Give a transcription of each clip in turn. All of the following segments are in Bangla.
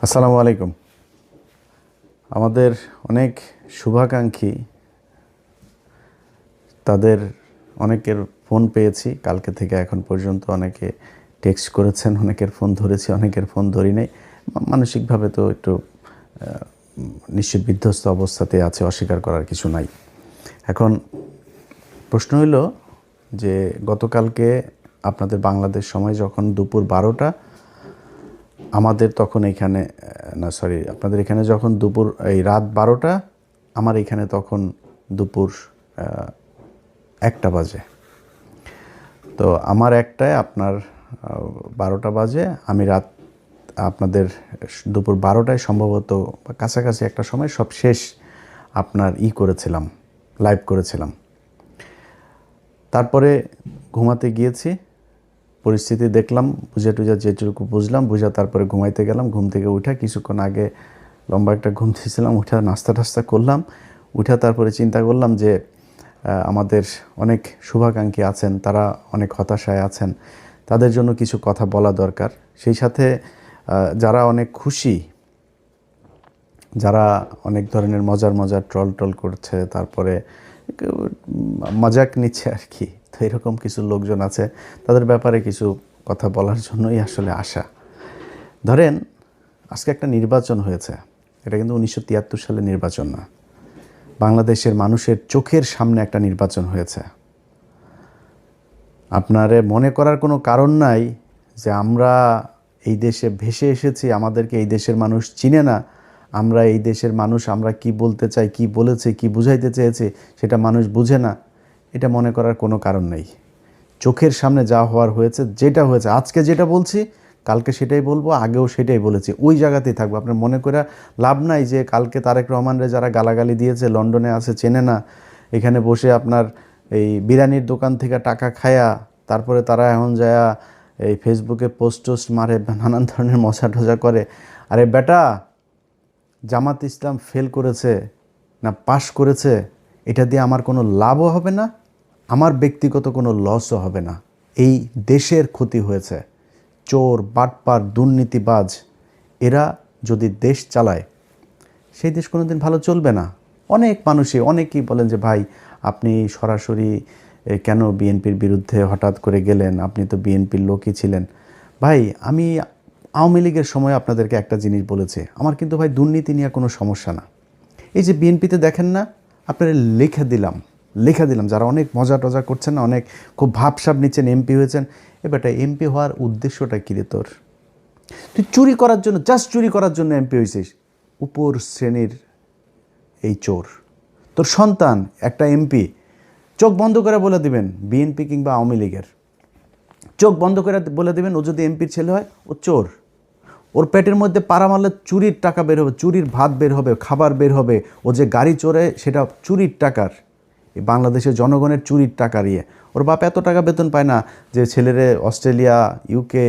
আসসালামু আলাইকুম। আমাদের অনেক শুভাকাঙ্ক্ষী, তাদের অনেকের ফোন পেয়েছি কালকে থেকে এখন পর্যন্ত। অনেকে টেক্সট করেছেন, অনেকের ফোন ধরেছি, অনেকের ফোন ধরি নাই। মানসিকভাবে তো একটু নিশ্চিত বিধ্বস্ত অবস্থাতে আছে, অস্বীকার করার কিছু নাই। এখন প্রশ্ন হইল যে গতকালকে আপনাদের বাংলাদেশ সময় যখন দুপুর 12টা, আমাদের তখন এখানে আপনাদের এখানে যখন দুপুর এই রাত 12টা, আমার এখানে তখন দুপুর 1টা বাজে। তো আমার 1টায় আপনার 12টা বাজে। আমি রাত আপনাদের দুপুর 12টায় সম্ভবত কাছাকাছি একটা সময় সব শেষ আপনার করেছিলাম, লাইভ করেছিলাম। তারপরে ঘুমাতে গিয়েছি, পরিস্থিতি দেখলাম, বুঝে টুঝা যেটুকু বুঝলাম বুঝা তারপরে ঘুমাইতে গেলাম। ঘুম থেকে উঠা কিছুক্ষণ আগে লম্বা একটা ঘুম দিয়েছিলাম, উঠা নাস্তা টাস্তা করলাম। উঠা তারপরে চিন্তা করলাম যে আমাদের অনেক শুভাকাঙ্ক্ষী আছেন, তারা অনেক হতাশায় আছেন, তাদের জন্য কিছু কথা বলা দরকার। সেই সাথে যারা অনেক খুশি, যারা অনেক ধরনের মজার ট্রল করছে, তারপরে মজাক নিচ্ছে আর কি, তো এরকম কিছু লোকজন আছে, তাদের ব্যাপারে কিছু কথা বলার জন্যই আসলে আসা। ধরেন আজকে একটা নির্বাচন হয়েছে, এটা কিন্তু 1973 সালে নির্বাচন না, বাংলাদেশের মানুষের চোখের সামনে একটা নির্বাচন হয়েছে। আপনারে মনে করার কোনো কারণ নাই যে আমরা এই দেশে ভেসে এসেছি, আমাদেরকে এই দেশের মানুষ চিনে না, আমরা এই দেশের মানুষ, আমরা কি বলতে চাই, কি বলেছে, কি বুঝাইতে চেয়েছে সেটা মানুষ বুঝে না, এটা মনে করার কোনো কারণ নেই। চোখের সামনে যা হওয়ার হয়েছে, যেটা হয়েছে, আজকে যেটা বলছি কালকে সেটাই বলবো, আগেও সেটাই বলেছি, ওই জায়গাতেই থাকবো। আপনার মনে করে লাভ নাই যে কালকে তারেক রহমানরে যারা গালাগালি দিয়েছে, লন্ডনে আছে, চেনে না, এখানে বসে আপনার এই বিরিয়ানির দোকান থেকে টাকা খায়া তারপরে তারা এখন যায়া এই ফেসবুকে পোস্ট মারে, নানান ধরনের মজা টজা করে। আরে বেটা, জামাত ইসলাম ফেল করেছে না পাশ করেছে, এটা দিয়ে আমার কোনো লাভও হবে না, আমার ব্যক্তিগত কোনো লসও হবে না। এই দেশের ক্ষতি হয়েছে। চোর, বাটপার, দুর্নীতিবাজ এরা যদি দেশ চালায়, সেই দেশ কোনো দিন ভালো চলবে না। অনেক মানুষই অনেকেই বলেন যে ভাই আপনি সরাসরি কেন বিএনপির বিরুদ্ধে হঠাৎ করে গেলেন, আপনি তো বিএনপির লোকই ছিলেন। ভাই আমি আওয়ামী লীগের সময় আপনাদেরকে একটা জিনিস বলেছি, আমার কিন্তু ভাই দুর্নীতি নিয়ে কোনো সমস্যা না। এই যে বিএনপিতে দেখেন না, আপনারা লেখা দিলাম যারা অনেক মজা টজা করছেন না, অনেক খুব ভাবসাব নিচ্ছেন, এমপি হয়েছেন। বেটা এমপি হওয়ার উদ্দেশ্যটা কী রে তোর? তুই চুরি করার জন্য, জাস্ট চুরি করার জন্য এমপি হয়েছিস? উপর শ্রেণীর এই চোর, তোর সন্তান একটা এমপি, চোখ বন্ধ করে বলে দিবেন বিএনপি কিংবা আওয়ামী লীগের, চোখ বন্ধ করে বলে দিবেন ও যদি এমপির ছেলে হয় ও চোর। ওর পেটের মধ্যে পাড়া মারলে চুরির টাকা বের হবে, চুরির ভাত বের হবে, খাবার বের হবে। ও যে গাড়ি চড়ে সেটা চুরির টাকার, এই বাংলাদেশের জনগণের চুরির টাকার ইয়ে। ওর বাপ এত টাকা বেতন পায় না যে ছেলেরে অস্ট্রেলিয়া, ইউকে,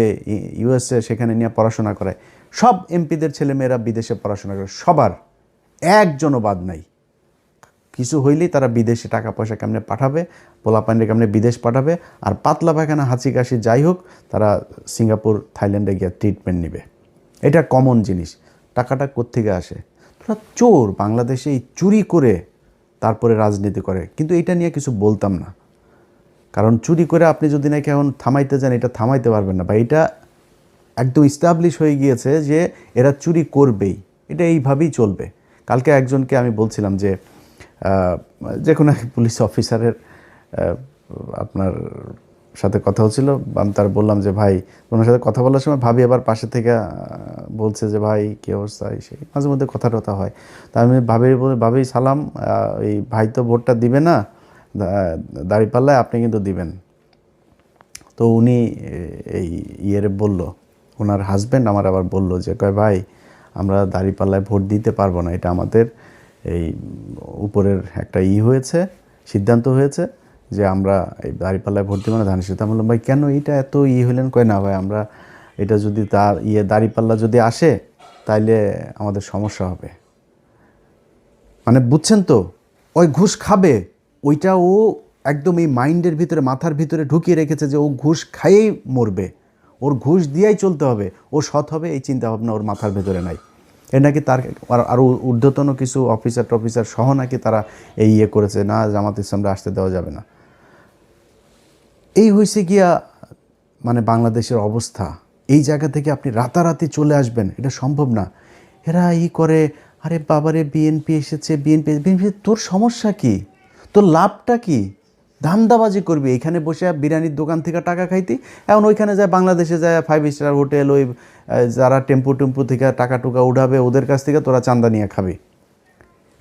ইউএসএ সেখানে নিয়ে পড়াশোনা করায়। সব এমপিদের ছেলেমেয়েরা বিদেশে পড়াশোনা করে, সবার, একজনও বাদ নাই। কিছু হইলেই তারা বিদেশে টাকা পয়সা কেমনে পাঠাবে, পোলাপান্ডে কেমনে বিদেশ পাঠাবে, আর পাতলা পায়খানা, হাঁচি কাশি যাই হোক, তারা সিঙ্গাপুর, থাইল্যান্ডে গিয়ে ট্রিটমেন্ট নেবে। এটা কমন জিনিস। টাকাটা কোত্থেকে আসে? তোরা চোর, বাংলাদেশে এই চুরি করে তারপরে রাজনীতি করে। কিন্তু এটা নিয়ে কিছু বলতাম না, কারণ চুরি করে আপনি যদি নাকি এখন থামাইতে যান, এটা থামাইতে পারবেন না। বা এটা একদম ইস্টাবলিশ হয়ে গিয়েছে যে এরা চুরি করবেই, এটা এইভাবেই চলবে। কালকে একজনকে আমি বলছিলাম যে যে কোনো এক পুলিশ অফিসারের আপনার সাথে কথা হচ্ছিল, আমি তার বললাম যে ভাই, ওনার সাথে কথা বলার সময় ভাবি আবার পাশে থেকে বলছে যে ভাই কী অবস্থা, সেই মাঝে মধ্যে কথা টথা হয়। তা আমি ভাবি সালাম, এই ভাই তো ভোটটা দিবে না, দাঁড়িপাল্লায় আপনি কিন্তু দিবেন। তো উনি এই বলল, ওনার হাজব্যান্ড আমার আবার বলল যে কয় ভাই আমরা দাঁড়িপাল্লায় ভোট দিতে পারবো না, এটা আমাদের এই উপরের একটা হয়েছে, সিদ্ধান্ত হয়েছে যে আমরা এই দাঁড়িপাল্লায় ভোট দিব না, ধানের শীষ। আমি বললাম ভাই কেন এটা এত হইলেন? কয় না ভাই আমরা এটা যদি তার দাঁড়িপাল্লা যদি আসে তাইলে আমাদের সমস্যা হবে। মানে বুঝছেন তো, ওই ঘুষ খাবে, ওইটা ও একদম এই মাইন্ডের ভিতরে, মাথার ভিতরে ঢুকিয়ে রেখেছে যে ও ঘুষ খাইয়েই মরবে, ও ওর ঘুষ দিয়েই চলতে হবে, ও সৎ হবে, এই চিন্তাভাবনা ওর মাথার ভেতরে নাই। এ নাকি তার আরও ঊর্ধ্বতন কিছু অফিসার সহ নাকি তারা এই করেছে, না জামাত ইসলামরা আসতে দেওয়া যাবে না। এই হয়েছে গিয়া মানে বাংলাদেশের অবস্থা। এই জায়গা থেকে আপনি রাতারাতি চলে আসবেন, এটা সম্ভব না। এরা করে, আরে বাবারে বিএনপি এসেছে, বিএনপি তোর সমস্যা কি? তোর লাভটা কি? ধান্দাবাজি করবি এখানে বসে বিরিয়ানির দোকান থেকে টাকা খাইতি, এখন ওইখানে যায় বাংলাদেশে যায় 5 স্টার হোটেল, ওই যারা টেম্পু থেকে টাকা টুকা উঠাবে ওদের কাছ থেকে তোরা চান্দা নিয়ে খাবি।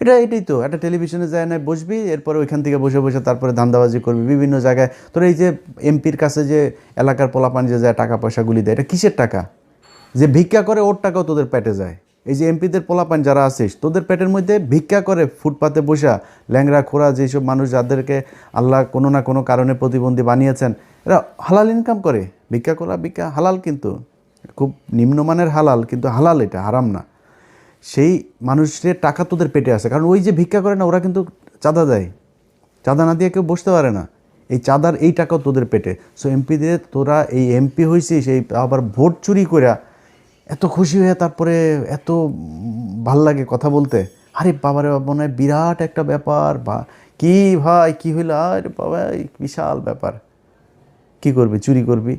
এটাই তো একটা টেলিভিশনে যায় না বসবি, এরপরে ওইখান থেকে বসে তারপরে ধান্দাবাজি করবি বিভিন্ন জায়গায়। তোর এই যে এমপির কাছে যে এলাকার পোলাপান যে যায় টাকা পয়সাগুলি দেয়, এটা কিসের টাকা? যে ভিক্ষা করে ওর টাকাও তোদের পেটে যায়। এই যে এমপিদের পোলাপান যারা আছিস, তোদের পেটের মধ্যে ভিক্ষা করে ফুটপাতে বসা ল্যাংরা খোরা যেসব মানুষ যাদেরকে আল্লাহ কোনো না কোনো কারণে প্রতিবন্ধী বানিয়েছেন, এরা হালাল ইনকাম করে। ভিক্ষা হালাল, কিন্তু খুব নিম্নমানের হালাল, কিন্তু হালাল, এটা হারাম না। সেই মানুষের টাকা তোদের পেটে আসে, কারণ ওই যে ভিক্ষা করে না, ওরা কিন্তু চাঁদা দেয়, চাঁদা না দিয়ে কেউ বসতে পারে না। এই চাঁদার এই টাকাও তোদের পেটে। সো এমপিদের তোরা এই এমপি হয়েছিস, এই আবার ভোট চুরি করে এত খুশি হয়ে তারপরে এত ভাল লাগে কথা বলতে। আরে বাবারে মনে হয় বিরাট একটা ব্যাপার, বা কি ভাই কি হইলো, আরে বাবা বিশাল ব্যাপার। কি করবি? চুরি করবি?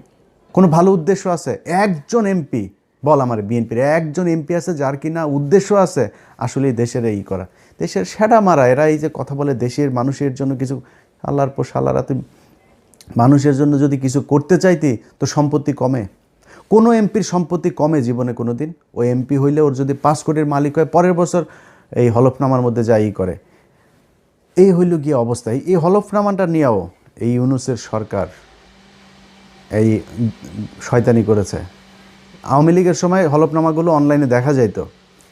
কোনো ভালো উদ্দেশ্য আছে? একজন এমপি বল আমার বিএনপির একজন এমপি আছে যার কিনা উদ্দেশ্য আছে আসলে দেশের এই করা, দেশের সেটা মারা। এরা এই যে কথা বলে দেশের মানুষের জন্য কিছু, আল্লাহর পর সালারা, তুই মানুষের জন্য যদি কিছু করতে চাইতি তো সম্পত্তি কমে? কোনো এমপির সম্পত্তি কমে জীবনে কোনো দিন? ওই এমপি হইলে ওর যদি 5 কোটির মালিক হয়, পরের বছর এই হলফনামার মধ্যে যাই করে। এই হইল গিয়ে অবস্থা। এই হলফনামাটা নিয়েও এই ইউনূসের সরকার এই শয়তানি করেছে। আওয়ামী লীগের সময় হলফনামাগুলো অনলাইনে দেখা যাইত।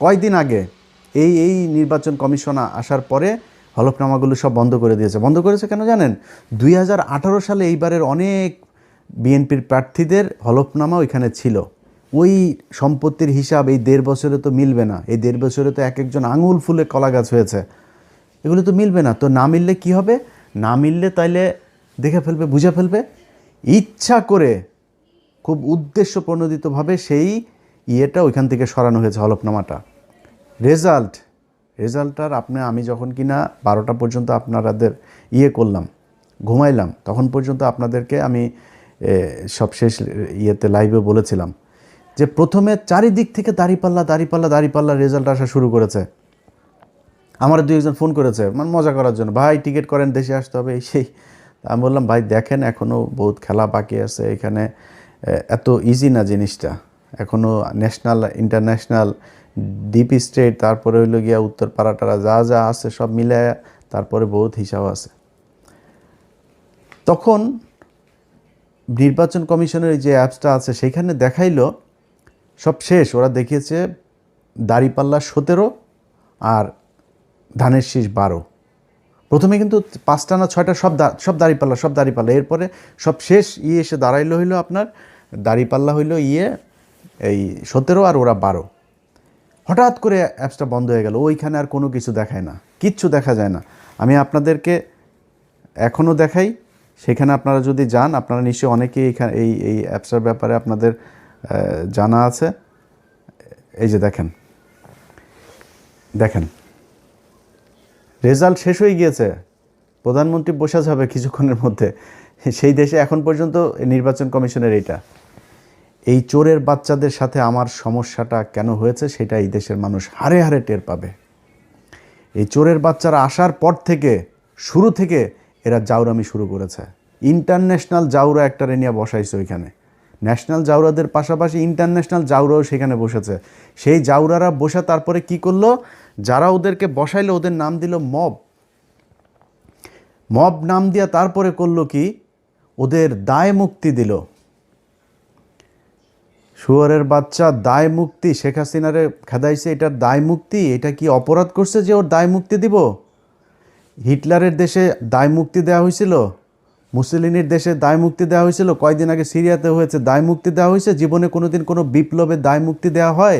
কয়েকদিন আগে এই নির্বাচন কমিশন আসার পরে হলফনামাগুলো সব বন্ধ করে দিয়েছে। বন্ধ করেছে কেন জানেন? 2018 সালে এইবারের অনেক বিএনপির প্রার্থীদের হলফনামা ওইখানে ছিল। ওই সম্পত্তির হিসাব এই 1.5 বছরে তো মিলবে না। এই 1.5 বছরে তো এক একজন আঙুল ফুলে কলা গাছ হয়েছে, এগুলো তো মিলবে না। তো না মিললে কি হবে? না মিললে তাইলে দেখে ফেলবে, বুঝে ফেলবে, ইচ্ছা করে খুব উদ্দেশ্য প্রণোদিতভাবে সেই ইয়েটা ওইখান থেকে সরানো হয়েছে হলফনামাটা। রেজাল্টটার আমি যখন কিনা 12টা পর্যন্ত আপনাদের করলাম, ঘুমাইলাম, তখন পর্যন্ত আপনাদেরকে আমি সব শেষ ইয়েতে লাইভে বলেছিলাম যে প্রথমে চারিদিক থেকে দাঁড়িপাল্লা রেজাল্ট আসা শুরু করেছে। আমার 2-1 ফোন করেছে মানে মজা করার জন্য, ভাই টিকিট করেন, দেশে আসতে হবে এই সেই। আমি বললাম ভাই দেখেন এখনও বহুত খেলা বাকি আছে এখানে, এত ইজি না জিনিসটা। এখনও ন্যাশনাল ইন্টারন্যাশনাল ডিপ স্টেট, তারপরে হইল গিয়া উত্তর পাড়াটারা যা আছে সব মিলে তারপরে বহুত হিসাব আছে। তখন নির্বাচন কমিশনের যে অ্যাপসটা আছে সেখানে দেখাইলো সব শেষ। ওরা দেখিয়েছে দাঁড়িপাল্লা 17 আর ধানের শীষ 12। প্রথমে কিন্তু 5টা না 6টা সব দাঁড়িপাল্লা। এরপরে সব শেষ এসে দাঁড়াইলো হইলো আপনার দাঁড়িপাল্লা হইলো এই 17 আর ওরা 12। হঠাৎ করে অ্যাপসটা বন্ধ হয়ে গেল। ওইখানে আর কোনো কিছু দেখায় না, কিচ্ছু দেখা যায় না। আমি আপনাদেরকে এখনও দেখাই, সেখানে আপনারা যদি যান, আপনারা নিশ্চয়ই অনেকেই এখানে এই অ্যাপসটার ব্যাপারে আপনাদের জানা আছে। এই যে দেখেন রেজাল্ট শেষ হয়ে গিয়েছে, প্রধানমন্ত্রী বসে যাবে কিছুক্ষণের মধ্যে। সেই দেশে এখন পর্যন্ত নির্বাচন কমিশনের এই চোরের বাচ্চাদের সাথে আমার সমস্যাটা কেন হয়েছে সেটা এই দেশের মানুষ হারে হারে টের পাবে। এই চোরের বাচ্চারা আসার পর থেকে শুরু থেকে এরা জাউরামি শুরু করেছে। ইন্টারন্যাশনাল জাউরা একটারে নিয়ে বসাইছে ওইখানে। ন্যাশনাল জাউরাদের পাশাপাশি ইন্টারন্যাশনাল জাউরাও সেখানে বসেছে। সেই জাউরারা বসে তারপরে কি করলো, যারা ওদেরকে বসাইলো ওদের নাম দিল মব নাম দিয়া তারপরে করলো কি, ওদের দায় মুক্তি দিল। শুয়োরের বাচ্চা দায় মুক্তি, শেখ হাসিনারে খেদাইছে, এটার দায় মুক্তি। এটা কি অপরাধ করছে যে ওর দায় মুক্তি দিব? হিটলারের দেশে দায় মুক্তি দেওয়া হয়েছিল, মুসলিনের দেশে দায় মুক্তি দেওয়া হয়েছিল, কয়েকদিন আগে সিরিয়াতে হয়েছে দায় মুক্তি দেওয়া হয়েছে। জীবনে কোনোদিন কোনো বিপ্লবে দায় মুক্তি দেওয়া হয়?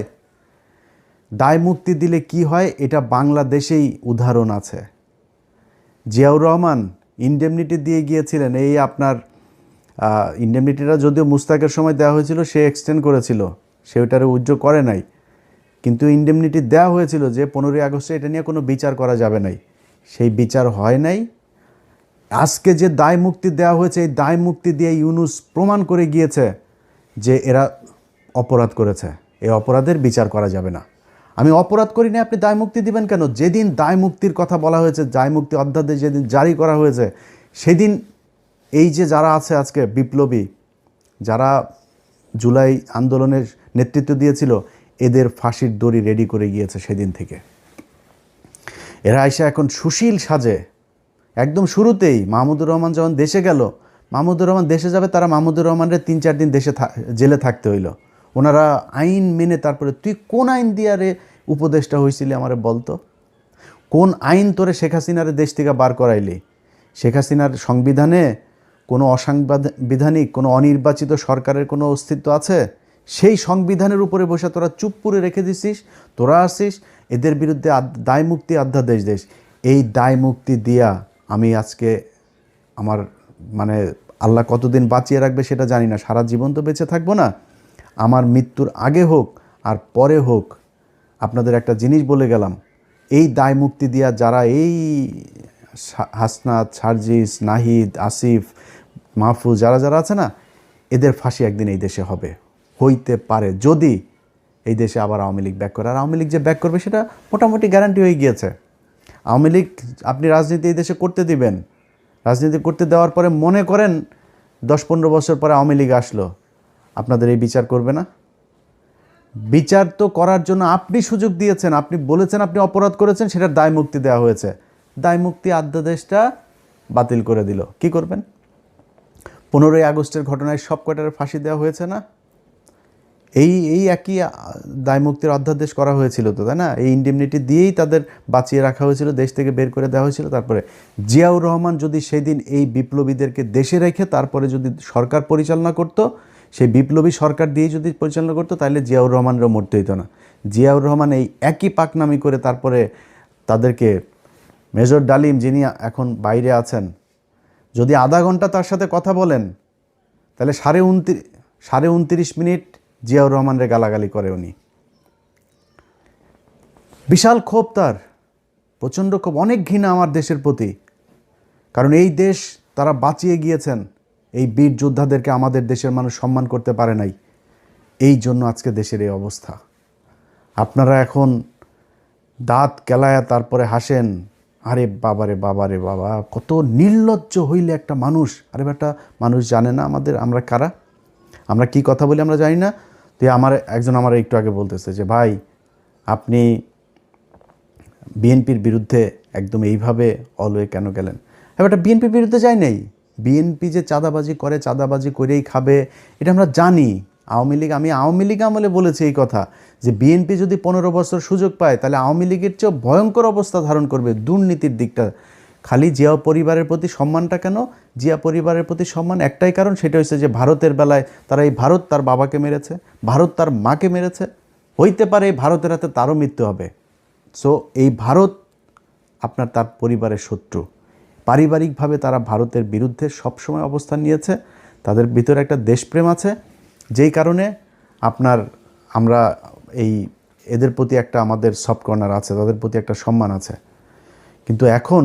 দায় মুক্তি দিলে কি হয় এটা বাংলাদেশেই উদাহরণ আছে। জিয়াউর রহমান ইনডেমনিটি দিয়ে গিয়েছিলেন এই আপনার ইন্ডেমনিটিটা যদিও মুস্তাকের সময় দেওয়া হয়েছিল, সে এক্সটেন্ড করেছিল, সে ওটারে উইথড্র করে নাই, কিন্তু ইন্ডেমনিটি দেওয়া হয়েছিল যে 15ই আগস্টে এটা নিয়ে কোনো বিচার করা যাবে নাই, সেই বিচার হয় নাই। আজকে যে দায় মুক্তি দেওয়া হয়েছে, এই দায় মুক্তি দিয়ে ইউনূস প্রমাণ করে গিয়েছে যে এরা অপরাধ করেছে, এই অপরাধের বিচার করা যাবে না। আমি অপরাধ করি না, আপনি দায় মুক্তি দিবেন কেন? যেদিন দায় মুক্তির কথা বলা হয়েছে, দায় মুক্তি অধ্যাদেশ যেদিন জারি করা হয়েছে, সেদিন এই যে যারা আছে আজকে বিপ্লবী, যারা জুলাই আন্দোলনের নেতৃত্ব দিয়েছিল, এদের ফাঁসির দড়ি রেডি করে গিয়েছে সেদিন থেকে। এরা এসে এখন সুশীল সাজে। একদম শুরুতেই মাহমুদুর রহমান যখন দেশে গেল, মাহমুদুর রহমান দেশে যাবে, তারা মাহমুদুর রহমানের 3-4 দিন দেশে জেলে থাকতে হইল। ওনারা আইন মেনে, তারপরে তুই কোন আইন দিয়ে রে উপদেষ্টা হয়েছিলি আমারে বলতো, কোন আইন তোরে শেখ হাসিনারে দেশ থেকে বার করাইলি? শেখ হাসিনার সংবিধানে কোনো অসাংবিধানিক, কোনো অনির্বাচিত সরকারের কোনো অস্তিত্ব আছে? সেই সংবিধানের উপরে বসে তোরা চুপ করে রেখে দিছিস। তোরা আসিস এদের বিরুদ্ধে দায় মুক্তি অধ্যাদেশ দেশ। এই দায় মুক্তি দিয়া আমি আজকে আমার মানে আল্লাহ কতদিন বাঁচিয়ে রাখবে সেটা জানি না, সারা জীবন তো বেঁচে থাকবো না। আমার মৃত্যুর আগে হোক আর পরে হোক, আপনাদের একটা জিনিস বলে গেলাম, এই দায় মুক্তি দিয়া যারা এই হাসনাত, সার্জিস, নাহিদ, আসিফ, মাহফুজ, যারা যারা আছে না, এদের ফাঁসি একদিন এই দেশে হবে, হইতে পারে যদি এই দেশে আবার আওয়ামী লীগ ব্যাক করে। আর আওয়ামী লীগ যে ব্যাক করবে সেটা মোটামুটি গ্যারান্টি হয়ে গিয়েছে। আওয়ামী লীগ আপনি রাজনীতি এই দেশে করতে দিবেন, রাজনীতি করতে দেওয়ার পরে মনে করেন 10-15 বছর পরে আওয়ামী লীগ আসলো, আপনাদের এই বিচার করবে না? বিচার তো করার জন্য আপনি সুযোগ দিয়েছেন, আপনি বলেছেন আপনি অপরাধ করেছেন, সেটার দায় মুক্তি দেওয়া হয়েছে। দায় মুক্তি অধ্যাদেশটা বাতিল করে দিল, কি করবেন? 15ই আগস্টের ঘটনায় সব কয়টার ফাঁসি দেওয়া হয়েছে না? এই একই দায় মুক্তির অধ্যাদেশ করা হয়েছিল তো, তাই না? এই ইন্ডেমনিটি দিয়েই তাদের বাঁচিয়ে রাখা হয়েছিল, দেশ থেকে বের করে দেওয়া হয়েছিল। তারপরে জিয়াউর রহমান যদি সেদিন এই বিপ্লবীদেরকে দেশে রেখে তারপরে যদি সরকার পরিচালনা করত, সেই বিপ্লবী সরকার দিয়ে যদি পরিচালনা করতো, তাহলে জিয়াউর রহমানেরও মরতে হইতো না। জিয়াউর রহমান এই একই পাকনামি করে তারপরে তাদেরকে, মেজর ডালিম যিনি এখন বাইরে আছেন, যদি আধা ঘন্টা তার সাথে কথা বলেন, তাহলে 29.5 মিনিট জিয়াউর রহমানের গালাগালি করে উনি। বিশাল ক্ষোভ তার, প্রচণ্ড ক্ষোভ, অনেক ঘৃণা আমার দেশের প্রতি। কারণ এই দেশ তারা বাঁচিয়ে গিয়েছেন, এই বীর যোদ্ধাদেরকে আমাদের দেশের মানুষ সম্মান করতে পারে নাই, এই জন্য আজকে দেশের এই অবস্থা। আপনারা এখন দাঁত কেলায়া তারপরে হাসেন, আরে বাবারে বাবারে বাবা, কত নির্লজ্জ হইলে একটা মানুষ। আরে বেটা, মানুষ জানে না আমরা কারা, আমরা কি কথা বলি আমরা জানি না। তো একজন আমার একটু আগে বলতেছে যে ভাই আপনি বিএনপির বিরুদ্ধে একদম এইভাবে অলওয়ে কেন গেলেন? এবারটা বিএনপির বিরুদ্ধে যাই নাই, বিএনপি যে চাঁদাবাজি করে, চাঁদাবাজি করেই খাবে, এটা আমরা জানি। আমি আওয়ামী লীগ আমলে বলেছি এই কথা, যে বিএনপি যদি 15 বছর সুযোগ পায়, তাহলে আওয়ামী লীগের চেয়েও ভয়ঙ্কর অবস্থা ধারণ করবে দুর্নীতির দিকটা। খালি জিয়া পরিবারের প্রতি সম্মানটা কেন? জিয়া পরিবারের প্রতি সম্মান একটাই কারণ, সেটা হচ্ছে যে ভারতের বেলায় তারা এই ভারত তার বাবাকে মেরেছে, ভারত তার মাকে মেরেছে, হইতে পারে এই ভারতের হাতে তারও মৃত্যু হবে। সো এই ভারত তার পরিবারের শত্রু। পারিবারিকভাবে তারা ভারতের বিরুদ্ধে সবসময় অবস্থান নিয়েছে, তাদের ভিতরে একটা দেশপ্রেম আছে, যেই কারণে আমরা এদের প্রতি একটা আমাদের সফট কর্নার আছে, তাদের প্রতি একটা সম্মান আছে। কিন্তু এখন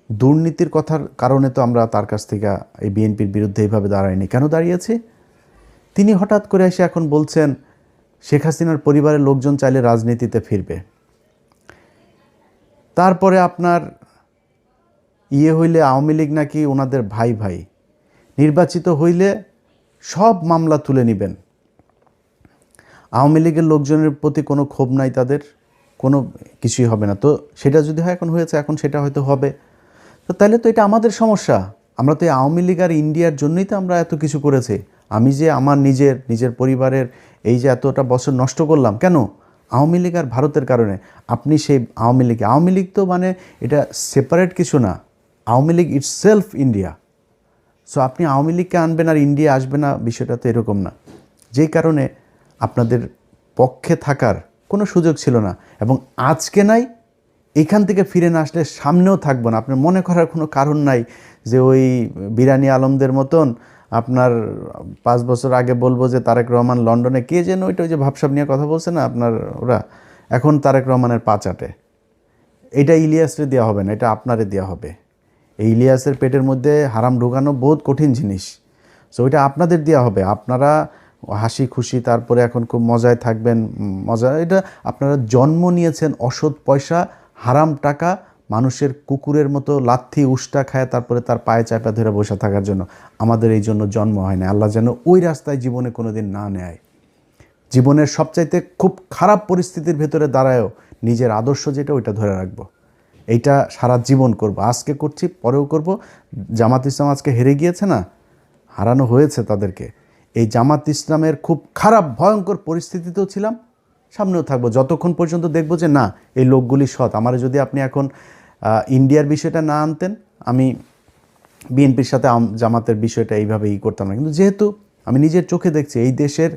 দুর্নীতির কথার কারণে তো আমরা তার কাছ থেকে এই বিএনপির বিরুদ্ধে এইভাবে দাঁড়াইনি। কেন দাঁড়িয়েছি? তিনি হঠাৎ করে এসে এখন বলছেন শেখ হাসিনার পরিবারের লোকজন চাইলে রাজনীতিতে ফিরবে। তারপরে হইলে আওয়ামী লীগ নাকি ওনাদের ভাই ভাই, নির্বাচিত হইলে সব মামলা তুলে নেবেন। আওয়ামী লীগের লোকজনের প্রতি কোনো ক্ষোভ নাই, তাদের কোনো কিছুই হবে না। তো সেটা যদি হয়, এখন হয়েছে, এখন সেটা হয়তো হবে। তো তাহলে তো এটা আমাদের সমস্যা। আমরা তো এই আওয়ামী লীগ আর ইন্ডিয়ার জন্যই তো আমরা এত কিছু করেছি। আমি যে আমার নিজের পরিবারের এই যে এতটা বছর নষ্ট করলাম, কেন? আওয়ামী লীগ আর ভারতের কারণে। আপনি সেই আওয়ামী লীগ তো মানে এটা সেপারেট কিছু না, Awami League itself India. So আপনি আওয়ামী লীগকে আনবেন আর ইন্ডিয়া আসবে না, বিষয়টা তো এরকম না। যেই কারণে আপনাদের পক্ষে থাকার কোনো সুযোগ ছিল না, এবং আজকে নাই, এখান থেকে ফিরে না আসলে সামনেও থাকবো না। আপনার মনে করার কোনো কারণ নাই যে ওই বিরানি আলমদের মতন আপনার 5 বছর আগে বলবো যে তারেক রহমান লন্ডনে কে যেন ওই যে ভাবসাব নিয়ে কথা বলছে না আপনার ওরা, এখন তারেক রহমানের পা চাটে। এটা ইলিয়াসরে দেওয়া হবে না, এটা আপনারে দেওয়া হবে। এই ইলিয়াসের পেটের মধ্যে হারাম ঢোকানো বহুত কঠিন জিনিস, সো ওইটা আপনাদের দেওয়া হবে। আপনারা হাসি খুশি তারপরে এখন খুব মজায় থাকবেন, মজা। এটা আপনারা জন্ম নিয়েছেন অসৎ পয়সা, হারাম টাকা, মানুষের কুকুরের মতো লাথি উষ্টা খায় তারপরে তার পায়ে চাপা ধরে বসে থাকার জন্য। আমাদের এই জন্য জন্ম হয় না। আল্লাহ যেন ওই রাস্তায় জীবনে কোনো দিন না নেয়। জীবনের সবচাইতে খুব খারাপ পরিস্থিতির ভেতরে দাঁড়ায়ও নিজের আদর্শ যেটা ওইটা ধরে রাখবো। এইটা সারা জীবন করব, আজকে করছি পরেও করব। জামাত ইসলাম আজকে হেরে গিয়েছে না, হারানো হয়েছে তাদেরকে। এই জামাত ইসলামের খুব খারাপ ভয়ঙ্কর পরিস্থিতিতেও ছিলাম, সামনেও থাকবো যতক্ষণ পর্যন্ত দেখব যে না এই লোকগুলি সৎ। আমার যদি আপনি এখন ইন্ডিয়ার বিষয়টা না আনতেন, আমি বিএনপির সাথে জামাতের বিষয়টা এইভাবে করতাম না। কিন্তু যেহেতু আমি নিজের চোখে দেখছি এই দেশের,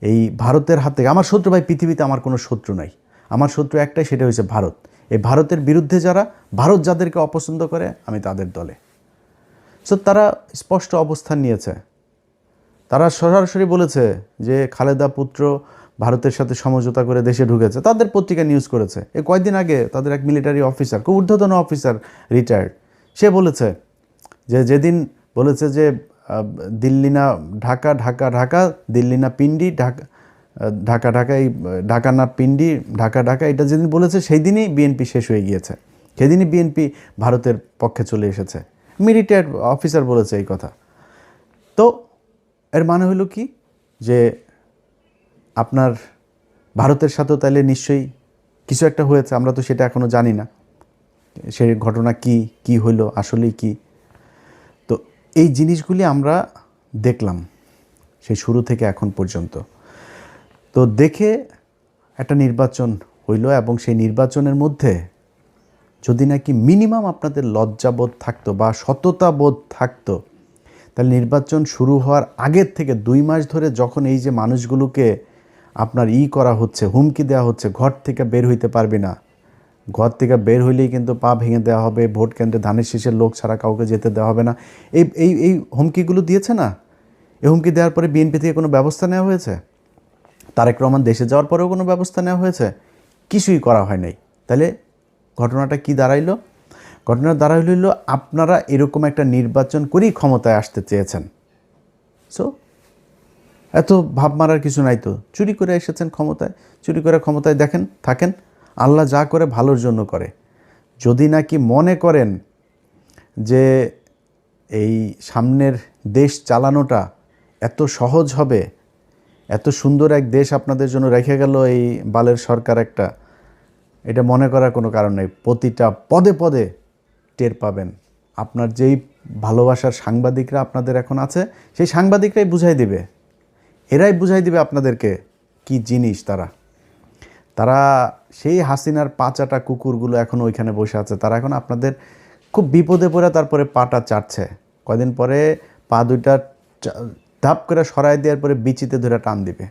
এই ভারতের হাত থেকে আমার শত্রু, ভাই পৃথিবীতে আমার কোনো শত্রু নাই, আমার শত্রু একটাই, সেটা হচ্ছে ভারত। এই ভারতের বিরুদ্ধে যারা, ভারত যাদেরকে অপছন্দ করে, আমি তাদের দলে। সো তারা স্পষ্ট অবস্থান নিয়েছে, তারা সরাসরি বলেছে যে খালেদা পুত্র ভারতের সাথে সমঝোতা করে দেশে ঢুকেছে। তাদের পত্রিকা নিউজ করেছে। এই কয়েকদিন আগে তাদের এক মিলিটারি অফিসার, খুব ঊর্ধ্বতন অফিসার, রিটায়ার্ড, সে বলেছে যে যেদিন বলেছে যে দিল্লি না ঢাকা, ঢাকা ঢাকা, দিল্লি না পিন্ডি, ঢাকা ঢাকা ঢাকা, এই ঢাকা না পিন্ডি, ঢাকা ঢাকা, এটা যেদিন বলেছে সেই দিনই বিএনপি শেষ হয়ে গিয়েছে, সেদিনই বিএনপি ভারতের পক্ষে চলে এসেছে। মিলিটারি অফিসার বলেছে এই কথা। তো এর মানে হলো কি যে আপনার ভারতের সাথেও তাহলে নিশ্চয়ই কিছু একটা হয়েছে, আমরা তো সেটা এখনও জানি না সেই ঘটনা কি হইলো আসলেই কি। তো এই জিনিসগুলি আমরা দেখলাম সেই শুরু থেকে এখন পর্যন্ত। তো দেখে একটা নির্বাচন হইল, এবং সেই নির্বাচনের মধ্যে যদি নাকি মিনিমাম আপনাদের লজ্জাবোধ থাকতো বা সততাবোধ থাকতো, তাহলে নির্বাচন শুরু হওয়ার আগের থেকে 2 মাস ধরে যখন এই যে মানুষগুলোকে আপনার করা হচ্ছে, হুমকি দেওয়া হচ্ছে, ঘর থেকে বের হইতে পারবি না, ঘর থেকে বের হইলেই কিন্তু পা ভেঙে দেওয়া হবে, ভোট কেন্দ্রে ধানের শীষের লোক ছাড়া কাউকে যেতে দেওয়া হবে না, এই এই এই হুমকিগুলো দিয়েছে না। এই হুমকি দেওয়ার পরে বিএনপি থেকে কোনো ব্যবস্থা নেওয়া হয়েছে? তারেক রহমান দেশে যাওয়ার পরেও কোনো ব্যবস্থা নেওয়া হয়েছে? কিছুই করা হয় নাই। তাহলে ঘটনাটা কি দাঁড়াইলো? ঘটনা দাঁড়াইল আপনারা এরকম একটা নির্বাচন করেই ক্ষমতায় আসতে চেয়েছেন। সো এত ভাব মারার কিছু নাই তো, চুরি করে এসেছেন ক্ষমতায়, চুরি করে ক্ষমতায় দেখেন থাকেন। আল্লাহ যা করে ভালোর জন্য করে। যদি নাকি মনে করেন যে এই সামনের দেশ চালানোটা এত সহজ হবে, এত সুন্দর এক দেশ আপনাদের জন্য রেখে গেল এই বালের সরকার একটা, এটা মনে করার কোনো কারণ নেই। প্রতিটা পদে পদে টের পাবেন। আপনার যেই ভালোবাসার সাংবাদিকরা আপনাদের এখন আছে, সেই সাংবাদিকরাই বুঝাই দিবে, এরাই বুঝাই দিবে আপনাদেরকে কি জিনিস তারা। তারা সেই হাসিনার পাচাটা কুকুরগুলো এখন ওইখানে বসে আছে, তারা এখন আপনাদের খুব বিপদে পড়ে তারপরে পাটা চাটছে। কয়দিন পরে পা দুইটা ধাপ করে সরাই দেওয়ার পরে বিচিতে ধরে টান দিবে,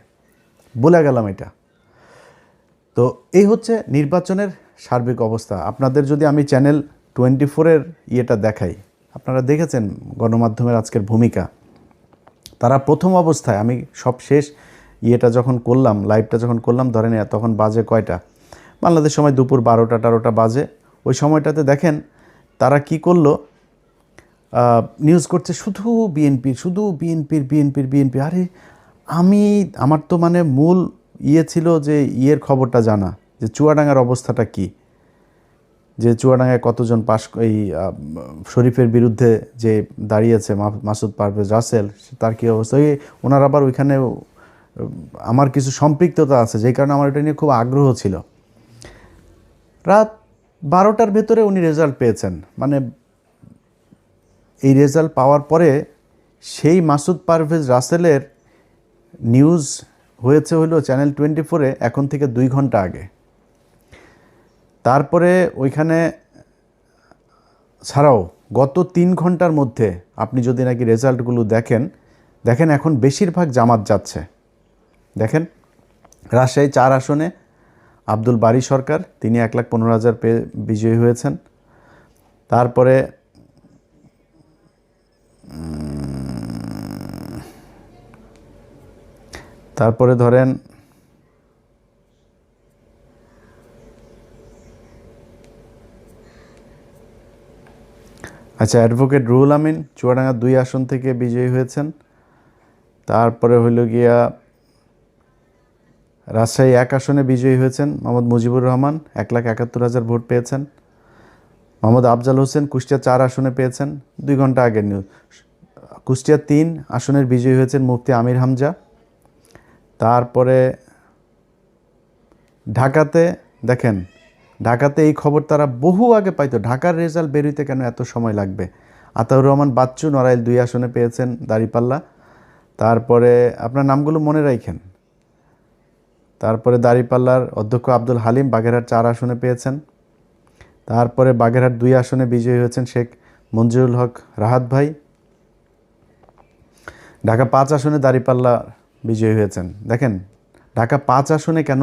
বলে গেলাম এটা। তো এই হচ্ছে নির্বাচনের সার্বিক অবস্থা। আপনাদের যদি আমি চ্যানেল 24-এর ইয়েটা দেখাই, আপনারা দেখেছেন গণমাধ্যমের আজকের ভূমিকা। তারা প্রথম অবস্থায়, আমি সব শেষ ইয়েটা যখন করলাম, লাইভটা যখন করলাম, ধরেন তখন বাজে কয়টা, বাংলাদেশ সময় দুপুর 12টা বাজে। ওই সময়টাতে দেখেন তারা কি করলো, নিউজ করছে শুধু বিএনপির, শুধু বিএনপির। আরে আমার তো মানে মূল ছিল যে খবরটা জানা, যে চুয়াডাঙ্গার অবস্থাটা কি, যে চুয়াডাঙ্গায় কতজন এই শরীফের বিরুদ্ধে যে দাঁড়িয়েছে মাসুদ পারভেজ রাসেল, তার কী অবস্থা। ওনার আবার ওইখানে আমার কিছু সম্পৃক্ততা আছে, যেই কারণে আমার এটা নিয়ে খুব আগ্রহ ছিল। রাত 12টার ভেতরে উনি রেজাল্ট পেয়েছেন। মানে এই রেজাল্ট পাওয়ার পরে সেই মাসুদ পারভেজ রাসেলের নিউজ হয়েছে হলো চ্যানেল 24-এ এখন থেকে 2 ঘন্টা আগে। তারপরে ওইখানে ছাড়াও গত 3 ঘন্টার মধ্যে আপনি যদি নাকি রেজাল্টগুলো দেখেন এখন বেশিরভাগ জামাত যাচ্ছে। দেখেন রাজশাহী 4 আসনে আব্দুল বারী সরকার, তিনি 1,15,000 পেয়ে বিজয়ী হয়েছেন। তারপরে তারপরে ধরেন আচ্ছা, অ্যাডভোকেট রুহুল আমিন চুয়াডাঙ্গা 2 আসন থেকে বিজয়ী হয়েছেন। তারপরে হইল গিয়া রাজশাহী 1 আসনে বিজয়ী হয়েছেন মোহাম্মদ মুজিবুর রহমান, 1,71,000 ভোট পেয়েছেন। মোহাম্মদ আফজাল হোসেন কুষ্টিয়া 4 আসনে পেয়েছেন, 2 ঘন্টা আগের নিউজ। কুষ্টিয়া 3 আসনের বিজয়ী হয়েছেন মুফতি আমির হামজা। তারপরে ঢাকাতে দেখেন, ঢাকাতে এই খবর তারা বহু আগে পাইতো, ঢাকার রেজাল্ট বেরোইতে কেন এত সময় লাগবে। আতাউর রহমান বাচ্চু নড়াইল 2 আসনে পেয়েছেন দাঁড়িপাল্লা। তারপরে আপনার নামগুলো মনে রাখেন। তারপরে দাঁড়িপাল্লার অধ্যক্ষ আব্দুল হালিম বাগেরহাট 4 আসনে পেয়েছেন। তারপরে বাগেরহাট 2 আসনে বিজয়ী হয়েছেন শেখ মঞ্জুরুল হক রাহাত ভাই। ঢাকা 5 আসনে দাঁড়িপাল্লা বিজয়ী হয়েছেন। দেখেন ঢাকা 5 আসনে কেন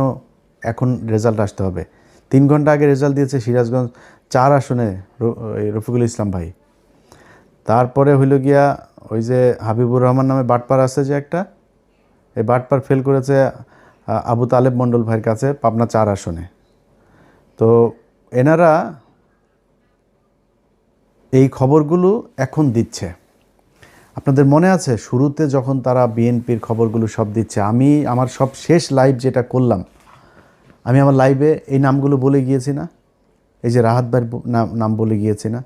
এখন রেজাল্ট আসতে হবে? 3 ঘন্টা আগে রেজাল্ট দিয়েছে সিরাজগঞ্জ 4 আসনে রফিকুল ইসলাম ভাই। তারপরে হইল গিয়া ওই যে হাবিবুর রহমান নামে বাটপার আছে যে একটা, এই বাটপার ফেল করেছে আবু তালেব মণ্ডল ভাইয়ের কাছে পাবনা 4 আসনে। তো এনারা এই খবরগুলো এখন দিচ্ছে। আপনাদের মনে আছে শুরুতে যখন তারা বিএনপির খবরগুলো সব দিচ্ছে, আমি আমার সব শেষ লাইভ যেটা করলাম, আমি আমার লাইভে এই নামগুলো বলে গিয়েছি না? এই যে রাহাত ভাইয়ের নাম বলে গিয়েছি না?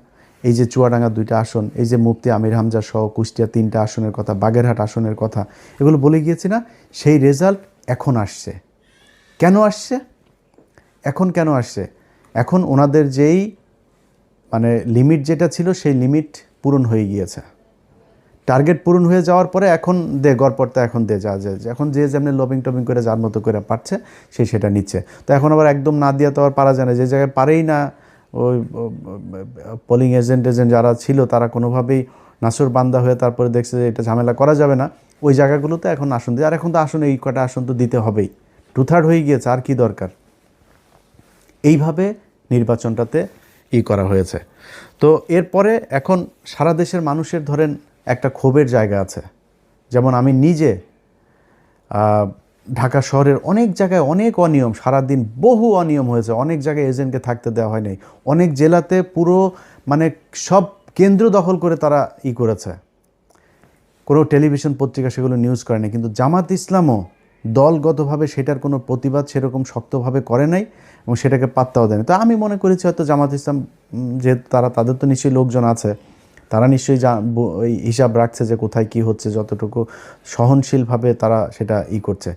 এই যে চুয়াডাঙ্গা 2টা আসন, এই যে মুফতি আমির হামজা সহ কুষ্টিয়া 3টা আসনের কথা, বাগেরহাট আসনের কথা, এগুলো বলে গিয়েছি না? সেই রেজাল্ট এখন আসছে। কেন আসছে? এখন কেন আসছে? এখন ওনাদের যেই মানে লিমিট যেটা ছিল সেই লিমিট পূরণ হয়ে গিয়েছে। টার্গেট পূরণ হয়ে যাওয়ার পরে এখন গড়পড়তা এখন যা এখন যে যেমনি লবিং টবিং করে যার মতো করে পারছে সে সেটা নিচ্ছে। তো এখন আবার একদম না দিয়ে তো আর পারা যায় না। যে জায়গায় পারেই না, ওই পোলিং এজেন্ট যারা ছিল তারা কোনোভাবেই নাসুর বান্দা হয়ে তারপরে দেখছে যে এটা ঝামেলা করা যাবে না, ওই জায়গাগুলোতে এখন আসন দিয়ে। আর এখন তো আসন এই কটা আসন তো দিতে হবেই, 2/3 হয়ে গিয়েছে, আর কি দরকার? এইভাবে নির্বাচনটাতে করা হয়েছে। তো এরপরে এখন সারা দেশের মানুষের ধরেন একটা ক্ষোভের জায়গা আছে। যেমন আমি নিজে ঢাকা শহরের অনেক জায়গায় অনেক অনিয়ম, সারাদিন বহু অনিয়ম হয়েছে, অনেক জায়গায় এজেন্টকে থাকতে দেওয়া হয় নাই, অনেক জেলাতে পুরো মানে সব কেন্দ্র দখল করে তারা করেছে। কোনো টেলিভিশন পত্রিকা সেগুলো নিউজ করে নাই, কিন্তু জামাত ইসলামও দলগতভাবে সেটার কোনো প্রতিবাদ সেরকম শক্তভাবে করে নাই এবং সেটাকে পাত্তাও দেয়নি। তো আমি মনে করেছি হয়তো জামাত ইসলাম যেহেতু তাদের তো নিশ্চয়ই লোকজন আছে, তারা নিশ্চয়ই ওই হিসাব রাখছে যে কোথায় কি হচ্ছে, যতটুকু সহনশীলভাবে তারা সেটা করছে।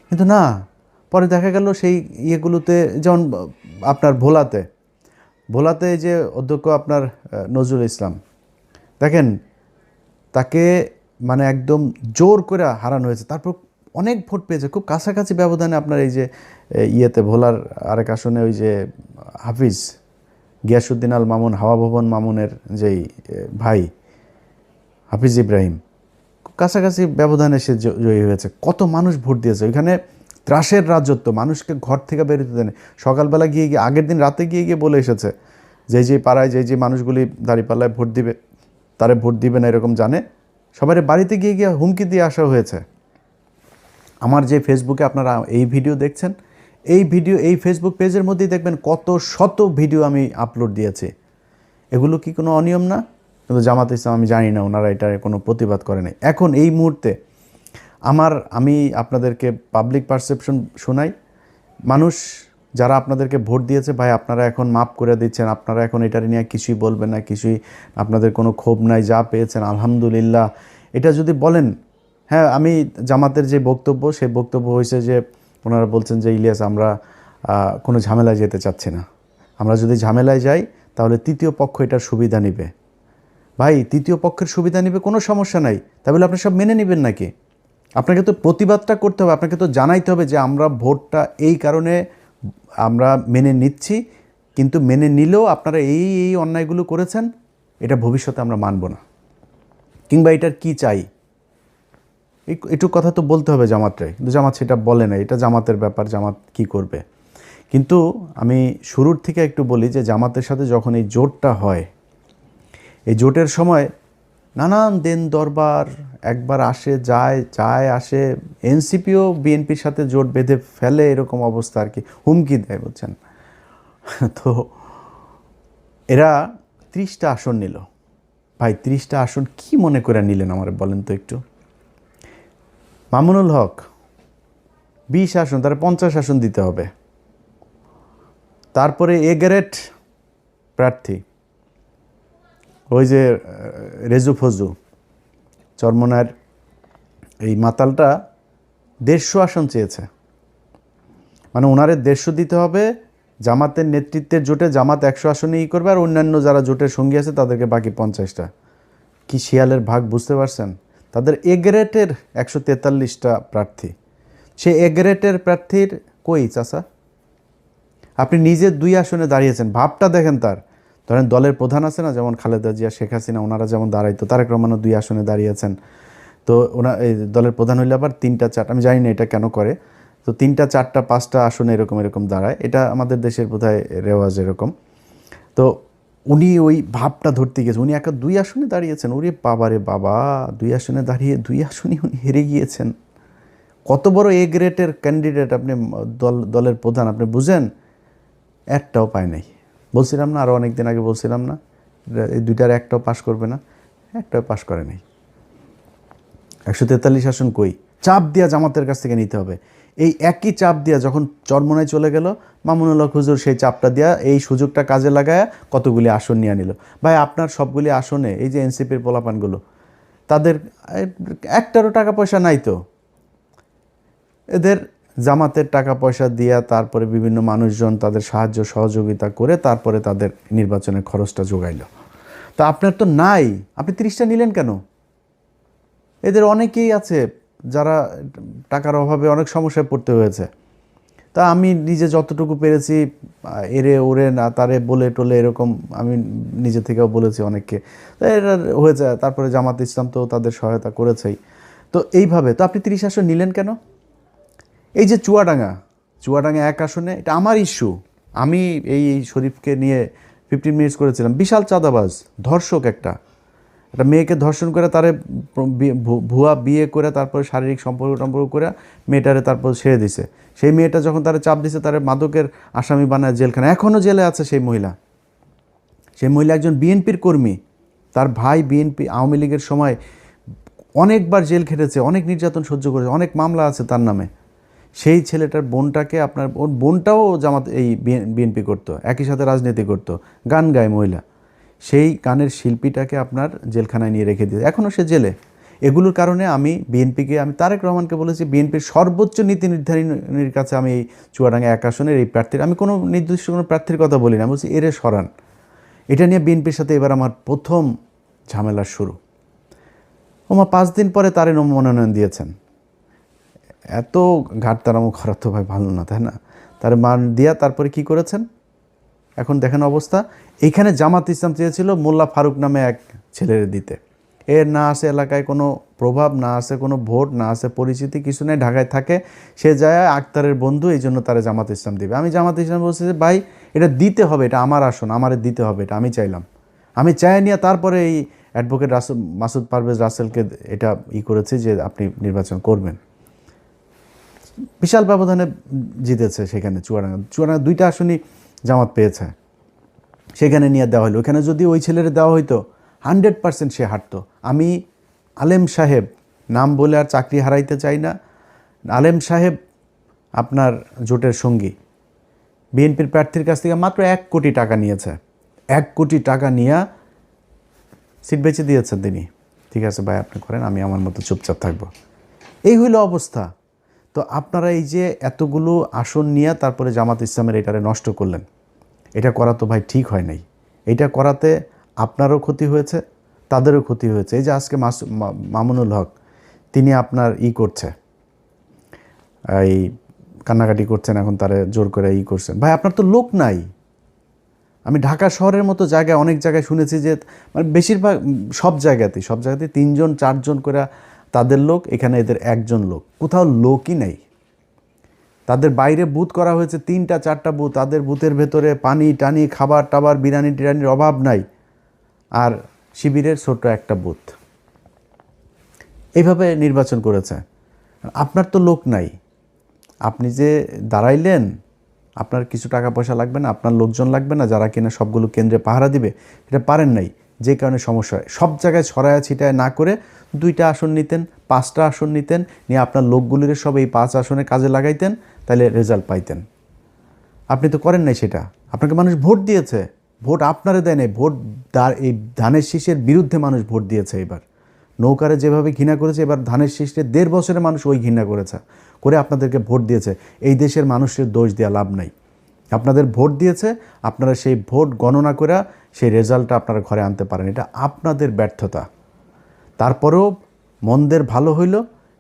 কিন্তু না, পরে দেখা গেল সেই ইয়েগুলোতে, যেমন আপনার ভোলাতে যে অধ্যক্ষ আপনার নজরুল ইসলাম, দেখেন তাকে মানে একদম জোর করে হারানো হয়েছে, তারপর অনেক ভোট পেয়েছে খুব কাছাকাছি ব্যবধানে। আপনার এই যে ভোলার আরেক আসনে ওই যে হাফিজ গিয়াসউদ্দিন আল মামুন, হাওয়া ভবন মামুনের যেই ভাই হাফিজ ইব্রাহিম, খুব কাছাকাছি ব্যবধানে সে জয়ী হয়েছে। কত মানুষ ভোট দিয়েছে ওইখানে। ত্রাসের রাজত্ব, মানুষকে ঘর থেকে বেরোতে দেয়নি। সকালবেলা গিয়ে আগের দিন রাতে গিয়ে বলে এসেছে যে পাড়ায় যে মানুষগুলি দাঁড়িপাল্লায় ভোট দিবে তারে ভোট দিবে না এরকম জানে, সবাই বাড়িতে গিয়ে হুমকি দিয়ে আসা হয়েছে। আমার যে ফেসবুকে আপনারা এই ভিডিও দেখছেন, এই ফেসবুক পেজের মধ্যেই দেখবেন কত শত ভিডিও আমি আপলোড দিয়েছি। এগুলো কি কোনো অনিয়ম না? কিন্তু জামাত ইসলাম আমি জানি না ওনারা এটার কোনো প্রতিবাদ করে নাই। এখন এই মুহূর্তে আমি আপনাদেরকে পাবলিক পারসেপশন শোনাই। মানুষ যারা আপনাদেরকে ভোট দিয়েছে, ভাই আপনারা এখন মাফ করে দিচ্ছেন, আপনারা এখন এটার নিয়ে কিছুই বলবেন না, কিছুই আপনাদের কোনো ক্ষোভ নাই, যা পেয়েছেন আলহামদুলিল্লাহ, এটা যদি বলেন। হ্যাঁ, আমি জামাতের যে বক্তব্য, সেই বক্তব্য হয়েছে যে ওনারা বলছেন যে ইলিয়াস আমরা কোনো ঝামেলায় যেতে চাচ্ছি না, আমরা যদি ঝামেলায় যাই তাহলে তৃতীয় পক্ষ এটার সুবিধা নেবে। ভাই তৃতীয় পক্ষের সুবিধা নেবে কোনো সমস্যা নাই, তাহলে আপনি সব মেনে নেবেন নাকি? আপনাকে তো প্রতিবাদটা করতে হবে, আপনাকে তো জানাইতে হবে যে আমরা ভোটটা এই কারণে আমরা মেনে নিচ্ছি, কিন্তু মেনে নিলেও আপনারা এই অন্যায়গুলো করেছেন, এটা ভবিষ্যতে আমরা মানব না, কিংবা এটার কি চাই, একটু কথা তো বলতে হবে জামাতরাই। কিন্তু জামাত সেটা বলে না, এটা জামাতের ব্যাপার, জামাত কি করবে। কিন্তু আমি শুরুর থেকে একটু বলি যে জামাতের সাথে যখন এই জোটটা হয়, এই জোটের সময় নানান দেন দরবার একবার আসে যায় যায় আসে, এনসিপিও বিএনপির সাথে জোট বেঁধে ফেলে, এরকম অবস্থা আর কি, হুমকি দেয়, বুঝছেন। তো এরা 30টা আসন নিল। ভাই 30টা আসন কি মনে করে নিলেন আমার বলেন তো একটু। মামুনুল হক 20 আসন, তারা 50 আসন দিতে হবে। তারপরে এ গ্রেড প্রার্থী ওই যে রেজু ফজু চরমনার এই মাতালটা 150 আসন চেয়েছে, মানে ওনারে 150 দিতে হবে। জামাতের নেতৃত্বের জোটে জামাত 100 আসনে করবে, আর অন্যান্য যারা জোটের সঙ্গী আছে তাদেরকে বাকি 50টা। কি শিয়ালের ভাগ বুঝতে পারছেন। তাদের এ গ্রেডের 143টা প্রার্থী, সে এ গ্রেডের প্রার্থীর কই চাচা? আপনি নিজে 2 আসনে দাঁড়িয়েছেন, ভাবটা দেখেন তার। ধরেন দলের প্রধান আছে না, যেমন খালেদা জিয়া, শেখ হাসিনা, ওনারা যেমন দাঁড়াইতো, তারেক রহমানও 2 আসনে দাঁড়িয়েছেন। তো এই দলের প্রধান হইলে আবার 3টা 4টা, আমি জানি না এটা কেন করে, তো 3টা 4টা 5টা আসনে এরকম দাঁড়ায়, এটা আমাদের দেশের বোধহয় রেওয়াজ এরকম। তো উনি ওই ভাবটা ধরতে গিয়েছে, উনি একা 2 আসনে দাঁড়িয়েছেন। ওরে বাবা রে বাবা, 2 আসনে দাঁড়িয়ে 2 আসনে উনি হেরে গিয়েছেন। কত বড় এ গ্রেডের ক্যান্ডিডেট আপনি, দলের প্রধান, আপনি বুঝেন। একটাও পায় নাই। বলছিলাম না, আরও অনেক দিন আগে বলছিলাম না, এই 2টার একটাও পাশ করবে না, একটাও পাশ করে নাই। 143 আসন কই? চাপ দিয়া জামাতের কাছ থেকে নিতে হবে। এই একই চাপ দিয়া যখন চরমনায় চলে গেল, মামুনুল হক হুজুর সেই চাপটা দিয়া এই সুযোগটা কাজে লাগায় কতগুলি আসন নিয়ে নিল। ভাই আপনার সবগুলি আসনে এই যে এনসিপির পোলাপানগুলো, তাদের একটারও টাকা পয়সা নাই তো। এদের জামাতের টাকা পয়সা দিয়া, তারপরে বিভিন্ন মানুষজন তাদের সাহায্য সহযোগিতা করে তারপরে তাদের নির্বাচনের খরচটা জোগাইল। তা আপনার তো নাই, আপনি 30টা নিলেন কেন? এদের অনেকেই আছে যারা টাকার অভাবে অনেক সমস্যায় পড়তে হয়েছে। তা আমি নিজে যতটুকু পেরেছি, এরে ওরে না তারে বলে টলে এরকম আমি নিজে থেকেও বলেছি অনেককে, তা এরা হয়েছে। তারপরে জামাত ইসলাম তো তাদের সহায়তা করেছেই। তো এইভাবে তো আপনি 30 আসন নিলেন কেন? এই যে চুয়াডাঙ্গা 1 আসনে, এটা আমার ইস্যু। আমি এই শরীফকে নিয়ে 15 মিনিটস করেছিলাম। বিশাল চাঁদাবাজ, ধর্ষক, একটা মেয়েকে ধর্ষণ করে, তারে ভুয়া বিয়ে করে, তারপরে শারীরিক সম্পর্ক করে মেয়েটারে তারপর ছেড়ে দিছে। সেই মেয়েটা যখন তারা চাপ দিছে, তারে মাদকের আসামি বানায় জেলখানা, এখনও জেলে আছে সেই মহিলা। সেই মহিলা একজন বিএনপির কর্মী, তার ভাই বিএনপি আওয়ামী লীগের সময় অনেকবার জেল খেটেছে, অনেক নির্যাতন সহ্য করেছে, অনেক মামলা আছে তার নামে। সেই ছেলেটার বোনটাকে আপনার, ওর বোনটাও জামাত এই বিএনপি করতো, একই সাথে রাজনীতি করতো, গান গায় মহিলা। সেই গানের শিল্পীটাকে আপনার জেলখানায় নিয়ে রেখে দিয়ে এখনও সে জেলে। এগুলোর কারণে আমি বিএনপিকে, আমি তারেক রহমানকে বলেছি, বিএনপির সর্বোচ্চ নীতি নির্ধারণীর কাছে আমি এই চুয়াডাঙ্গা 1 আসনের এই প্রার্থীর, আমি কোনো নির্দিষ্ট কোনো প্রার্থীর কথা বলি না, বলছি এরে সরান। এটা নিয়ে বিএনপির সাথে এবার আমার প্রথম ঝামেলার শুরু। ওমা 5 দিন পরে তারে মনোনয়ন দিয়েছেন। এত ঘাটতারামো করা তো ভাই ভালো না, তাই না? তার মান দিয়া তারপরে কি করেছেন এখন দেখেন অবস্থা। এইখানে জামাত ইসলাম চেয়েছিল মোল্লা ফারুক নামে এক ছেলের দিতে। এর না আছে এলাকায় কোনো প্রভাব, না আছে কোনো ভোট, না আছে পরিচিতি, কিছু নেই, ঢাকায় থাকে। সে যায় আক্তারের বন্ধু, এই জন্য তারা জামাত ইসলাম দিবে। আমি জামাত ইসলাম বলছি যে ভাই এটা দিতে হবে, এটা আমার আসন, আমারে দিতে হবে, এটা আমি চাইলাম। আমি চাই নিয়ে তারপরে এই অ্যাডভোকেট মাসুদ পারভেজ রাসেলকে এটা করেছি যে আপনি নির্বাচন করবেন। বিশাল ব্যবধানে জিতেছে সেখানে চুয়াডাঙ্গা 2টা আসনই জামাত পেয়েছে, সেখানে নিয়ে দেওয়া হলো। ওখানে যদি ওই ছেলের দেওয়া হইতো 100% সে হাঁটতো। আমি আলেম সাহেব, নাম বলে আর চাকরি হারাইতে চাই না, আলেম সাহেব আপনার জোটের সঙ্গী বিএনপির প্রার্থীর কাছ থেকে মাত্র 1 কোটি টাকা নিয়েছে। 1 কোটি টাকা নিয়ে সিট বেঁচে দিয়েছেন তিনি। ঠিক আছে ভাই, আপনি করেন, আমি আমার মতো চুপচাপ থাকবো। এই হইল অবস্থা। তো আপনারা এই যে এতগুলো আসন নিয়ে তারপরে জামাত ইসলামের এটারে নষ্ট করলেন, এটা করা তো ভাই ঠিক হয় নাই। এটা করাতে আপনারও ক্ষতি হয়েছে, তাদেরও ক্ষতি হয়েছে। এই যে আজকে মামুনুল হক তিনি আপনার করছে, এই কান্নাকাটি করছেন, এখন তারা জোর করে করছেন। ভাই আপনার তো লোক নাই। আমি ঢাকা শহরের মতো জায়গায় অনেক জায়গায় শুনেছি যে মানে বেশিরভাগ সব জায়গাতেই 3জন 4জন করে তাদের লোক, এখানে এদের 1জন লোক, কোথাও লোকই নেই। তাদের বাইরে বুথ করা হয়েছে 3টা 4টা বুথ, তাদের বুথের ভেতরে পানি টানি খাবার টাবার বিরিয়ানি টিরানির অভাব নাই, আর শিবিরের ছোট্ট একটা বুথ। এইভাবে নির্বাচন করেছে। আপনার তো লোক নাই, আপনি যে দাঁড়াইলেন, আপনার কিছু টাকা পয়সা লাগবে না, আপনার লোকজন লাগবে না যারা কিনা সবগুলো কেন্দ্রে পাহারা দিবে, এটা পারেন নাই, যে কারণে সমস্যা হয়। সব জায়গায় ছড়ায়া ছিটায় না করে 2টা আসন নিতেন, 5টা আসন নিতেন, নিয়ে আপনার লোকগুলির সব এই 5 আসনে কাজে লাগাইতেন, তাহলে রেজাল্ট পাইতেন। আপনি তো করেন নাই সেটা। আপনাকে মানুষ ভোট দিয়েছে, ভোট আপনারে দেয় নাই, ভোট এই ধানের শীষের বিরুদ্ধে মানুষ ভোট দিয়েছে। এবার নৌকারে যেভাবে ঘৃণা করেছে, এবার ধানের শীষে 1.5 বছরে মানুষ ওই ঘৃণা করেছে, করে আপনাদেরকে ভোট দিয়েছে। এই দেশের মানুষের দোষ দেওয়া লাভ নাই। আপনাদের ভোট দিয়েছে, আপনারা সেই ভোট গণনা করে সেই রেজাল্টটা আপনারা ঘরে আনতে পারেন, এটা আপনাদের ব্যর্থতা। তারপরেও মন্দের ভালো হইল,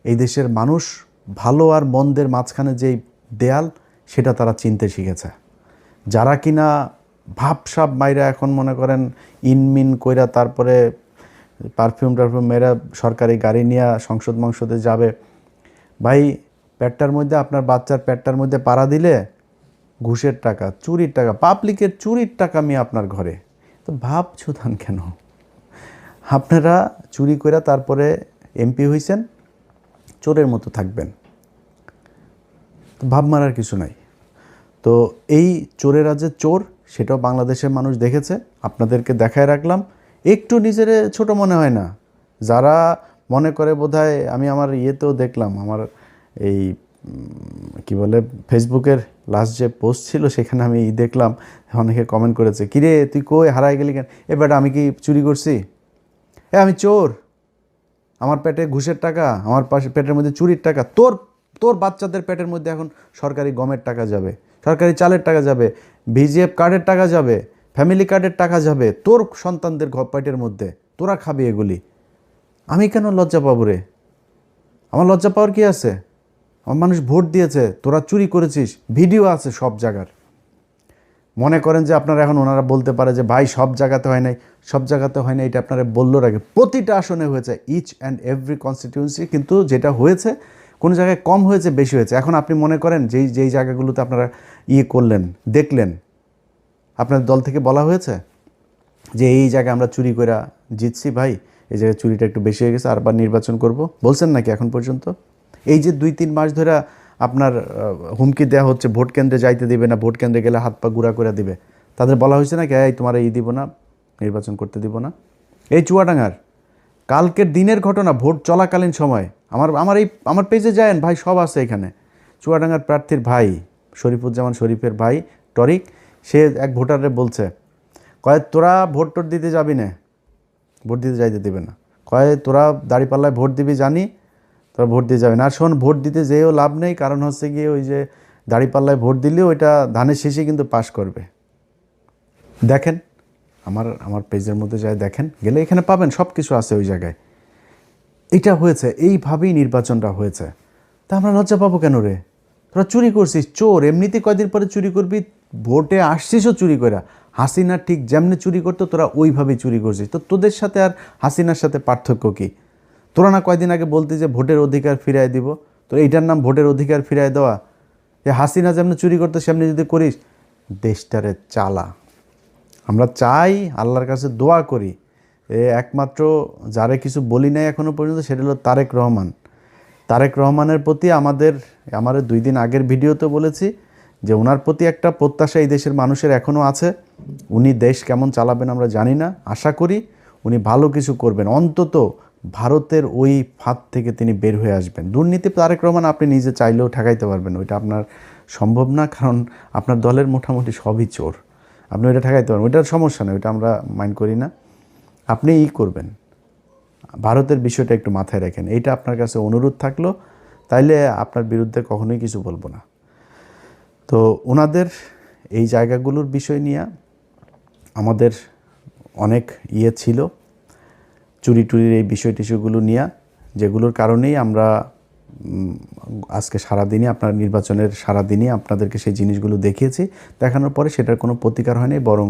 এই দেশের মানুষ ভালো আর মন্দের মাঝখানে যেই দেয়াল, সেটা তারা চিনতে শিখেছে। যারা কিনা ভাবসাব মাইরা এখন মনে করেন ইনমিন কইরা তারপরে পারফিউম মেয়েরা সরকারি গাড়ি নিয়ে সংসদে যাবে, ভাই পেটটার মধ্যে, আপনার বাচ্চার পেটটার মধ্যে পাড়া দিলে ঘুষের টাকা, চুরির টাকা, পাবলিকের চুরির টাকা আমি আপনার ঘরে, তো ভাব ছুতান কেন? আপনারা চুরি করে তারপরে এমপি হইছেন, চোরের মতো থাকবেন, তো ভাব মারার কিছু নাই। তো এই চোরেরা যে চোর, সেটাও বাংলাদেশের মানুষ দেখেছে, আপনাদেরকে দেখায় রাখলাম। একটু নিজের ছোট মনে হয় না? যারা মনে করে বোধহয়, আমি আমার ইয়েতেও দেখলাম, আমার এই কি বলে ফেসবুকের লাস্ট যে পোস্ট ছিল, সেখানে আমি দেখলাম অনেকে কমেন্ট করেছে, কিরে তুই কই হারাই গেলি কেন? এবার আমি কি চুরি করছি? আমি চোর, আমার পেটে ঘুষের টাকা, আমার পাশে পেটের মধ্যে চুরির টাকা, তোর বাচ্চাদের পেটের মধ্যে এখন সরকারি গমের টাকা যাবে, সরকারি চালের টাকা যাবে, ভিজিএফ কার্ডের টাকা যাবে, ফ্যামিলি কার্ডের টাকা যাবে তোর সন্তানদের পেটের মধ্যে, তোরা খাবি এগুলি। আমি কেন লজ্জা পাবো রে? আমার লজ্জা পাওয়ার কি আছে? আমার মানুষ ভোট দিয়েছে, তোরা চুরি করেছিস, ভিডিও আছে সব জায়গার। মনে করেন যে আপনারা এখন ওনারা বলতে পারে যে ভাই সব জায়গাতে হয় নাই, সব জায়গাতে হয় না, এটা আপনারা বললো আগে, প্রতিটা আসনে হয়েছে, ইচ অ্যান্ড এভরি কনস্টিটিউয়েন্সি, কিন্তু যেটা হয়েছে কোনো জায়গায় কম হয়েছে, বেশি হয়েছে। এখন আপনি মনে করেন যেই জায়গাগুলোতে আপনারা করলেন, দেখলেন, আপনার দল থেকে বলা হয়েছে যে এই জায়গায় আমরা চুরি করে জিতছি, ভাই এই জায়গায় চুরিটা একটু বেশি হয়ে গেছে, আরবার নির্বাচন করব, বলছেন নাকি এখন পর্যন্ত? এই যে 2-3 মাস ধরে আপনার হুমকি দেওয়া হচ্ছে, ভোট কেন্দ্রে যাইতে দিবে না, ভোট কেন্দ্রে গেলে হাত পা গুঁড়া করে দিবে, তাদের বলা হয়েছে নাকি এই তোমার দিব না, নির্বাচন করতে দিব না? এই চুয়াডাঙ্গার কালকের দিনের ঘটনা, ভোট চলাকালীন সময়, আমার পেজে যায়েন ভাই, সব আছে এখানে। চুয়াডাঙ্গার প্রার্থীর ভাই শরীফুজ্জামান শরীফের ভাই টরিক, সে এক ভোটারে বলছে, কয় তোরা ভোট দিতে যাবি না, ভোট দিতে যাইতে দেবে না, কয় তোরা দাঁড়িপাল্লায় ভোট দিবি জানি, তোরা ভোট দিয়ে যাবে না। আর শোন, ভোট দিতে যেও লাভ নেই, কারণ হচ্ছে গিয়ে ওই যে দাঁড়িপাল্লায় ভোট দিলেও ওইটা ধানের শেষে কিন্তু পাশ করবে। দেখেন আমার পেজের মধ্যে যায় দেখেন, গেলে এখানে পাবেন, সব কিছু আছে ওই জায়গায়। এটা হয়েছে, এইভাবেই নির্বাচনটা হয়েছে। তা আমরা লজ্জা পাবো কেন রে? তোরা চুরি করছিস, চোর, এমনিতে কয়দিন পরে চুরি করবি, ভোটে আসছিসও চুরি করে। হাসিনা ঠিক যেমনি চুরি করতো, তোরা ওইভাবেই চুরি করছিস। তো তোদের সাথে আর হাসিনার সাথে পার্থক্য কী? তোরা না কয়দিন আগে বলতি যে ভোটের অধিকার ফিরায় দিব, তো এইটার নাম ভোটের অধিকার ফিরায় দেওয়া? যে হাসিনা যেমনি চুরি করতো সেমনি যদি করিস, দেশটারে চালা। আমরা চাই, আল্লাহর কাছে দোয়া করি, একমাত্র যারে কিছু বলি নাই এখনও পর্যন্ত, সেটা হলো তারেক রহমানের প্রতি আমার 2 দিন আগের ভিডিওতে বলেছি যে ওনার প্রতি একটা প্রত্যাশা এই দেশের মানুষের এখনও আছে। উনি দেশ কেমন চালাবেন আমরা জানি না, আশা করি উনি ভালো কিছু করবেন, অন্তত ভারতের ওই ফাঁদ থেকে তিনি বের হয়ে আসবেন। দুর্নীতি তারেক রহমান আপনি নিজে চাইলেও ঠেকাইতে পারবেন, ওইটা আপনার সম্ভব না, কারণ আপনার দলের মোটামুটি সবই চোর, আপনি ওইটা ঠেকাইতে পারবেন, ওইটার সমস্যা নেই, ওইটা আমরা মাইন্ড করি না। আপনি করবেন, ভারতের বিষয়টা একটু মাথায় রাখেন, এইটা আপনার কাছে অনুরোধ থাকলো, তাইলে আপনার বিরুদ্ধে কখনোই কিছু বলবো না। তো ওনাদের এই জায়গাগুলোর বিষয় নিয়ে আমাদের অনেক ছিল, চুরি টুরির এই বিষয়গুলো নিয়ে, যেগুলোর কারণেই আমরা আজকে সারাদিনই আপনার নির্বাচনের সারাদিনই আপনাদেরকে সেই জিনিসগুলো দেখিয়েছি। দেখানোর পরে সেটার কোনো প্রতিকার হয়নি, বরং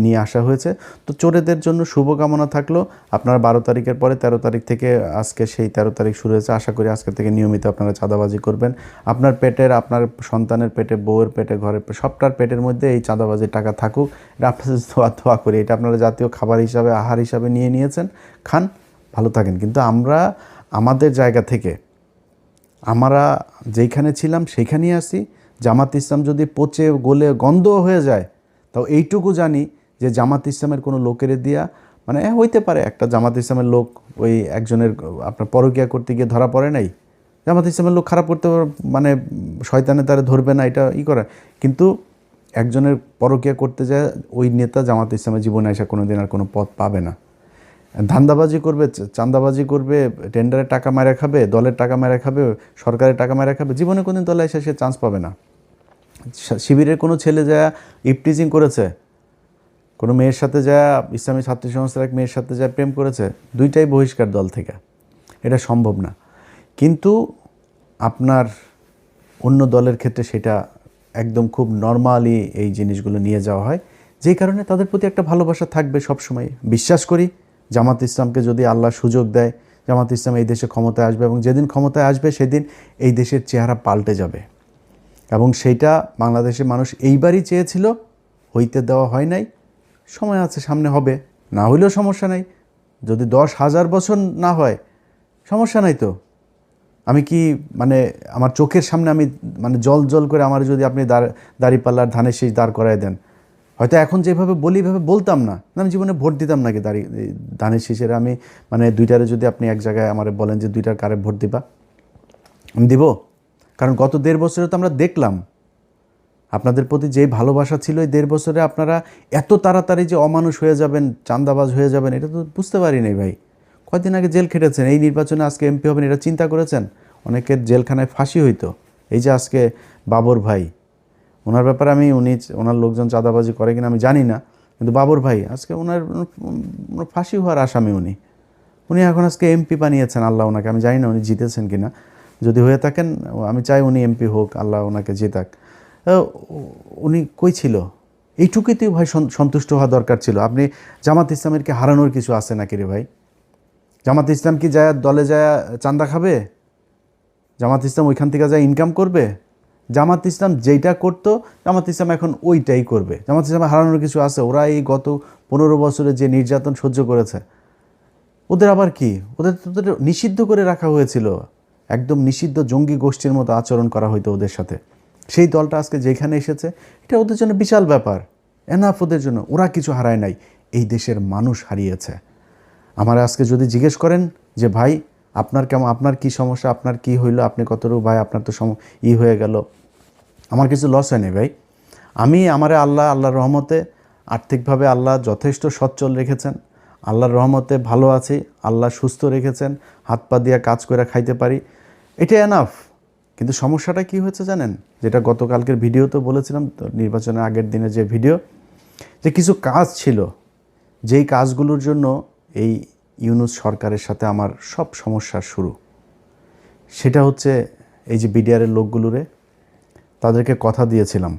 নিয়ে আসা হয়েছে। তো চোরেদের জন্য শুভকামনা থাকলো। আপনারা 12 তারিখের পরে 13 তারিখ থেকে, আজকে সেই 13 তারিখ শুরু হয়েছে, আশা করি আজকে থেকে নিয়মিত আপনারা চাঁদাবাজি করবেন। আপনার পেটের, আপনার সন্তানের পেটে, বউয়ের পেটে, ঘরের সবটার পেটের মধ্যে এই চাঁদাবাজির টাকা থাকুক, এটা আপনাদের দোয়া করি। এটা আপনারা জাতীয় খাবার হিসাবে, আহার হিসাবে নিয়েছেন, খান, ভালো থাকেন। কিন্তু আমাদের জায়গা থেকে আমরা যেইখানে ছিলাম সেইখানেই আসি। জামাত ইসলাম যদি পচে গলে গন্ধ হয়ে যায়, তাও এইটুকু জানি যে জামাত ইসলামের কোনো লোকের দিয়া মানে হইতে পারে একটা জামাত ইসলামের লোক ওই একজনের আপনার পরকীয়া করতে গিয়ে ধরা পড়ে নাই, জামাত ইসলামের লোক খারাপ করতে মানে শয়তানে তারা ধরবে না, এটা করে। কিন্তু একজনের পরকীয়া করতে যায় ওই নেতা জামাত ইসলামের জীবনে আসা কোনো দিন আর কোনো পথ পাবে না। ধান্দাবাজি করবে, চাঁদাবাজি করবে, টেন্ডারের টাকা মেরে খাবে, দলের টাকা মেরে খাবে, সরকারের টাকা মেরে খাবে, জীবনে কোনোদিন দলে এসে সে চান্স পাবে না। শিবিরের কোনো ছেলে যা ইপটিজিং করেছে, কোনো মেয়ের সাথে যা ইসলামী ছাত্র সংস্থার এক মেয়ের সাথে যা প্রেম করেছে, দুইটাই বহিষ্কার দল থেকে, এটা সম্ভব না। কিন্তু আপনার অন্য দলের ক্ষেত্রে সেটা একদম খুব নর্মালি এই জিনিসগুলো নিয়ে যাওয়া হয়, যেই কারণে তাদের প্রতি একটা ভালোবাসা থাকবে সবসময়। বিশ্বাস করি জামাত ইসলামকে যদি আল্লাহ সুযোগ দেয়, জামাত ইসলাম এই দেশে ক্ষমতায় আসবে, এবং যেদিন ক্ষমতায় আসবে সেদিন এই দেশের চেহারা পাল্টে যাবে। এবং সেইটা বাংলাদেশের মানুষ এইবারই চেয়েছিল, হইতে দেওয়া হয় নাই। সময় আছে, সামনে হবে, না হইলেও সমস্যা নাই। যদি 10,000 বছর না হয় সমস্যা নাই তো। আমি কি মানে আমার চোখের সামনে আমি মানে জল জল করে আমার যদি আপনি দাঁড়িপাল্লার ধানের শীষ দাঁড় করায় দেন, হয়তো এখন যেভাবে বলি এভাবে বলতাম না, আমি জীবনে ভোট দিতাম নাকি ধানের শীষের। আমি মানে দুইটারে যদি আপনি এক জায়গায় আমার বলেন যে দুইটার কারে ভোট দিবা, আমি দিব। কারণ গত 1.5 বছরে তো আমরা দেখলাম আপনাদের প্রতি যেই ভালোবাসা ছিল, এই 1.5 বছরে আপনারা এত তাড়াতাড়ি যে অমানুষ হয়ে যাবেন, চাঁদাবাজ হয়ে যাবেন, এটা তো বুঝতে পারি নাই ভাই। কয়দিন আগে জেল খেটেছেন, এই নির্বাচনে আজকে এমপি হবেন, এটা চিন্তা করেছেন? অনেকের জেলখানায় ফাঁসি হইতো। এই যে আজকে বাবর ভাই, ওনার ব্যাপারে আমি ওনার লোকজন চাঁদাবাজি করে কিনা আমি জানি না, কিন্তু বাবর ভাই আজকে ওনার ফাঁসি হওয়ার আসামি। উনি এখন আজকে এমপি বানিয়েছেন আল্লাহ ওনাকে। আমি জানি না উনি জিতেছেন কিনা, যদি হয়ে থাকেন আমি চাই উনি এমপি হোক, আল্লাহ ওনাকে জেতাক। উনি কই ছিল? এইটুকুতেই ভাই সন্তুষ্ট হওয়া দরকার ছিল। আপনি জামাত ইসলামের কি হারানোর কিছু আছে নাকি রে ভাই? জামাত ইসলাম কি যায় দলে যায় চাঁদা খাবে? জামাত ইসলাম ওইখান থেকে যায় ইনকাম করবে? জামাত ইসলাম যেইটা করতো জামাত ইসলাম এখন ওইটাই করবে। জামাত ইসলাম হারানোর কিছু আছে? ওরা এই গত 15 বছরে যে নির্যাতন সহ্য করেছে, ওদের আবার কি? ওদের নিষিদ্ধ করে রাখা হয়েছিল, একদম নিষিদ্ধ জঙ্গি গোষ্ঠীর মতো আচরণ করা হইতো ওদের সাথে। সেই দলটা আজকে যেখানে এসেছে, এটা ওদের জন্য বিশাল ব্যাপার। এনাফ ওদের জন্য। ওরা কিছু হারায় নাই, এই দেশের মানুষ হারিয়েছে। আমার আজকে যদি জিজ্ঞেস করেন যে ভাই আপনার কেমন, আপনার কি সমস্যা, আপনার কি হইলো, আপনি কতটুকু ভাই আপনার তো হয়ে গেল, আমার কিছু লস হয়নি ভাই। আমি আল্লাহর রহমতে আর্থিকভাবে আল্লাহ যথেষ্ট সচ্ছল রেখেছেন, আল্লাহর রহমতে ভালো আছি, আল্লাহ সুস্থ রেখেছেন, হাত পা দিয়ে কাজ করে খাইতে পারি, এটা এনাফ। কিন্তু সমস্যাটা কি হয়েছে জানেন? যেটা গতকালকের ভিডিওতে বলেছিলাম, নির্বাচনের আগের দিনে যে ভিডিও, যে কিছু কাজ ছিল যেই কাজগুলোর জন্য এই ইউনূস সরকারের সাথে আমার সব সমস্যার শুরু। সেটা হচ্ছে এই যে বিডিআরের লোকগুলোরে তাদেরকে কথা দিয়েছিলাম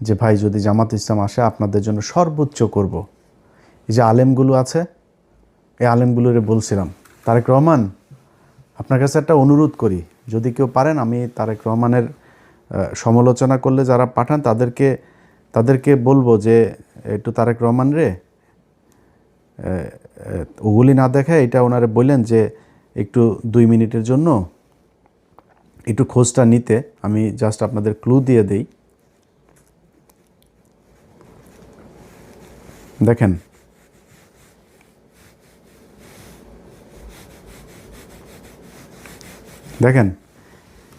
যে ভাই যদি জামাত ইসলাম আসে আপনাদের জন্য সর্বোচ্চ করব। এই যে আলেমগুলো আছে, এই আলেমগুলোরে বলছিলাম তারেক রহমান আপনার কাছে একটা অনুরোধ করি, যদি কেউ পারেন, আমি তারেক রহমানের সমালোচনা করলে যারা পাঠান তাদেরকে বলবো যে একটু তারেক রহমান রে ওগুলি না দেখায় এটা ওনারে বললেন যে একটু 2 মিনিটের জন্য একটু খোঁজটা নিতে। আমি জাস্ট আপনাদের ক্লু দিয়ে দেই। দেখেন, দেখেন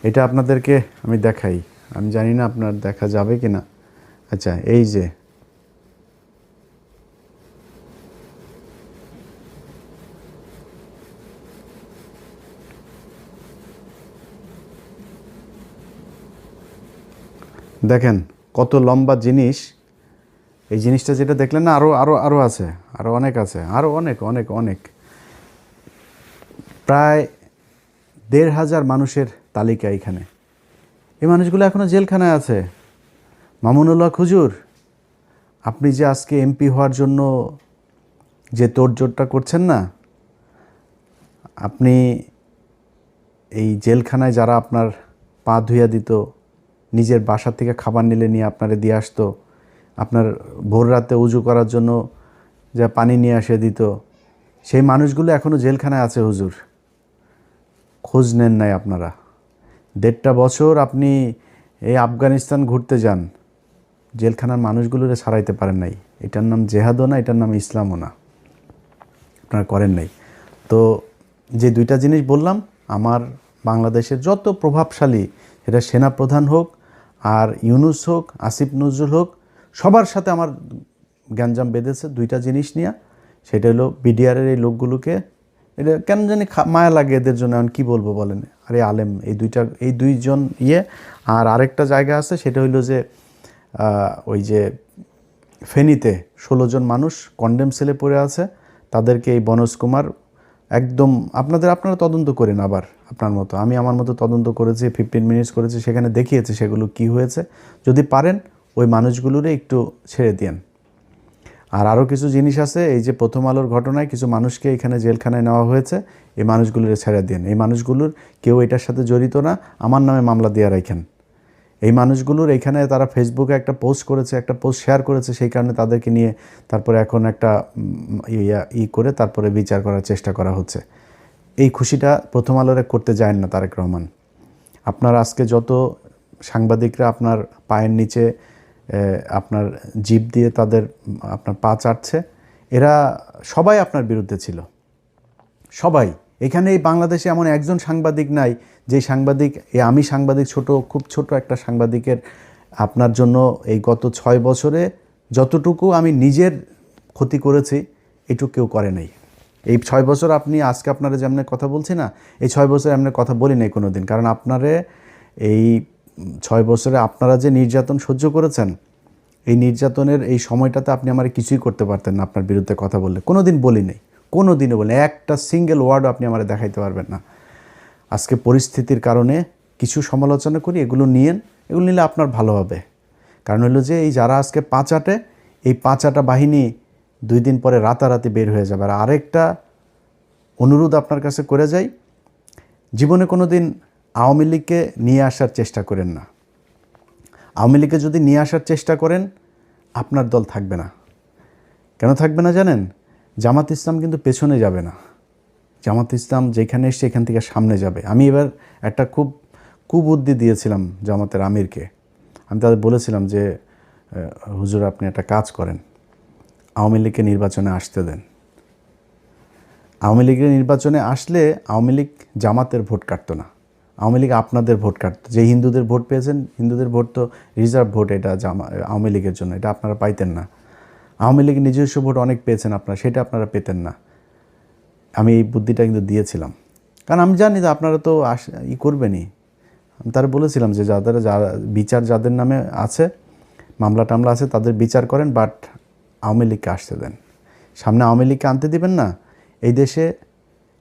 এটা আপনাদেরকে আমি দেখাই, আমি জানি না আপনার দেখা যাবে কি না। আচ্ছা, এই যে দেখেন কত লম্বা জিনিস। এই জিনিসটা যেটা দেখলেন না, আরও আরও আরও আছে, আরও অনেক আছে, আরও অনেক অনেক অনেক, প্রায় 1,500 মানুষের তালিকা এখানে। এই মানুষগুলো এখনও জেলখানায় আছে। মামুনুল্লাহ খুজুর, আপনি যে আজকে এমপি হওয়ার জন্য যে তোড়জোড়টা করছেন না, আপনি এই জেলখানায় যারা আপনার পা ধুইয়া দিত, নিজের বাসা থেকে খাবার নিলে নিয়ে আপনারে দিয়ে আসতো, আপনার ভোর রাতে উজু করার জন্য যা পানি নিয়ে আসে দিত, সেই মানুষগুলো এখনও জেলখানায় আছে হুজুর। খোঁজ নেন নাই আপনারা। 1.5 বছর আপনি এই আফগানিস্তান ঘুরতে যান, জেলখানার মানুষগুলোরে ছাড়াইতে পারেন নাই। এটার নাম জেহাদও না, এটার নাম ইসলামও না, আপনারা করেন নাই। তো যে দুইটা জিনিস বললাম, আমার বাংলাদেশের যত প্রভাবশালী, এটা সেনাপ্রধান হোক আর ইউনূস হোক, আসিফ নজরুল হোক, সবার সাথে আমার গ্যাঞ্জাম বেঁধেছে দুইটা জিনিস নিয়ে। সেটা হলো বিডিআরের এই লোকগুলোকে, এটা কেন জানি মায়া লাগে এদের জন্য। এখন কী বলবো বলেন, আরে আলেম এই দুইজন আর আরেকটা জায়গা আছে, সেটা হইলো যে ওই যে ফেনীতে 16 জন মানুষ কন্ডেম সেলে পড়ে আছে, তাদেরকে এই বনজ কুমার একদম আপনারা তদন্ত করেন আবার আপনার মতো, আমি আমার মতো তদন্ত করেছি, 15 মিনিটস করেছি, সেখানে দেখিয়েছে সেগুলো কি হয়েছে। যদি পারেন ওই মানুষগুলোরে একটু ছেড়ে দিন। আর আরও কিছু জিনিস আছে, এই যে প্রথম আলোর ঘটনায় কিছু মানুষকে এখানে জেলখানায় নেওয়া হয়েছে, এই মানুষগুলোর ছেড়ে দিন। এই মানুষগুলোর কেউ এটার সাথে জড়িত না, আমার নামে মামলা দিয়ে রাখেন। এই মানুষগুলোর এইখানে তারা ফেসবুকে একটা পোস্ট করেছে, একটা পোস্ট শেয়ার করেছে, সেই কারণে তাদেরকে নিয়ে তারপরে এখন একটা করে তারপরে বিচার করার চেষ্টা করা হচ্ছে। এই খুশিটা প্রথম আলোরে করতে যায় না তারেক রহমান। আপনার আজকে যত সাংবাদিকরা আপনার পায়ের নিচে আপনার জিভ দিয়ে আপনার পা চাটছে, এরা সবাই আপনার বিরুদ্ধে ছিল, সবাই। এখানে এই বাংলাদেশে এমন একজন সাংবাদিক নাই যে সাংবাদিক, আমি সাংবাদিক খুব ছোট একটা সাংবাদিকের আপনার জন্য এই গত 6 বছরে যতটুকু আমি নিজের ক্ষতি করেছি এটুকু কেউ করে নাই। এই 6 বছর আপনি আজকে আপনারা যেমন কথা বলছি না, এই 6 বছরে এমন কথা বলি নাই কোনো দিন। কারণ আপনারে এই 6 বছরে আপনারা যে নির্যাতন সহ্য করেছেন, এই নির্যাতনের এই সময়টাতে আপনি আমার কিছুই করতে পারতেন না আপনার বিরুদ্ধে কথা বললে। কোনো দিন বলি নাই, কোনো দিনও বলি, একটা সিঙ্গেল ওয়ার্ডও আপনি আমার দেখাইতে পারবেন না। আজকে পরিস্থিতির কারণে কিছু সমালোচনা করি, এগুলো নিলে আপনার ভালো হবে। কারণ হলো যে এই যারা আজকে পাঁচাটে, এই পাঁচাটা বাহিনী 2 দিন পরে রাতারাতি বের হয়ে যাবে। আর আরেকটা অনুরোধ আপনার কাছে করে যাই, জীবনে কোনো দিন আওয়ামী লীগকে নিয়ে আসার চেষ্টা করেন না। আওয়ামী লীগকে যদি নিয়ে আসার চেষ্টা করেন, আপনার দল থাকবে না। কেন থাকবে না জানেন? জামাত ইসলাম কিন্তু পেছনে যাবে না। জামাত ইসলাম যেখানে এসছে এখান থেকে সামনে যাবে। আমি এবার একটা খুব কুবুদ্ধি দিয়েছিলাম জামাতের আমিরকে। আমি তাদের বলেছিলাম যে হুজুর আপনি একটা কাজ করেন, আওয়ামী লীগকে নির্বাচনে আসতে দেন। আওয়ামী লীগের নির্বাচনে আসলে আওয়ামী লীগ জামাতের ভোট কাটতো না, আওয়ামী লীগ আপনাদের ভোট কাটতো। যে হিন্দুদের ভোট পেয়েছেন, হিন্দুদের ভোট তো রিজার্ভ ভোট, এটা আওয়ামী লীগের জন্য, এটা আপনারা পাইতেন না। আওয়ামী লীগের নিজস্ব ভোট অনেক পেয়েছেন আপনারা, সেটা আপনারা পেতেন না। আমি এই বুদ্ধিটা কিন্তু দিয়েছিলাম, কারণ আমি জানি যে আপনারা তো করবেনই। আমি তারা বলেছিলাম যে বিচার যাদের নামে আছে, মামলা টামলা আছে, তাদের বিচার করেন, বাট আওয়ামী লীগকে আসতে দেন। সামনে আওয়ামী লীগকে আনতে দিবেন না। এই দেশে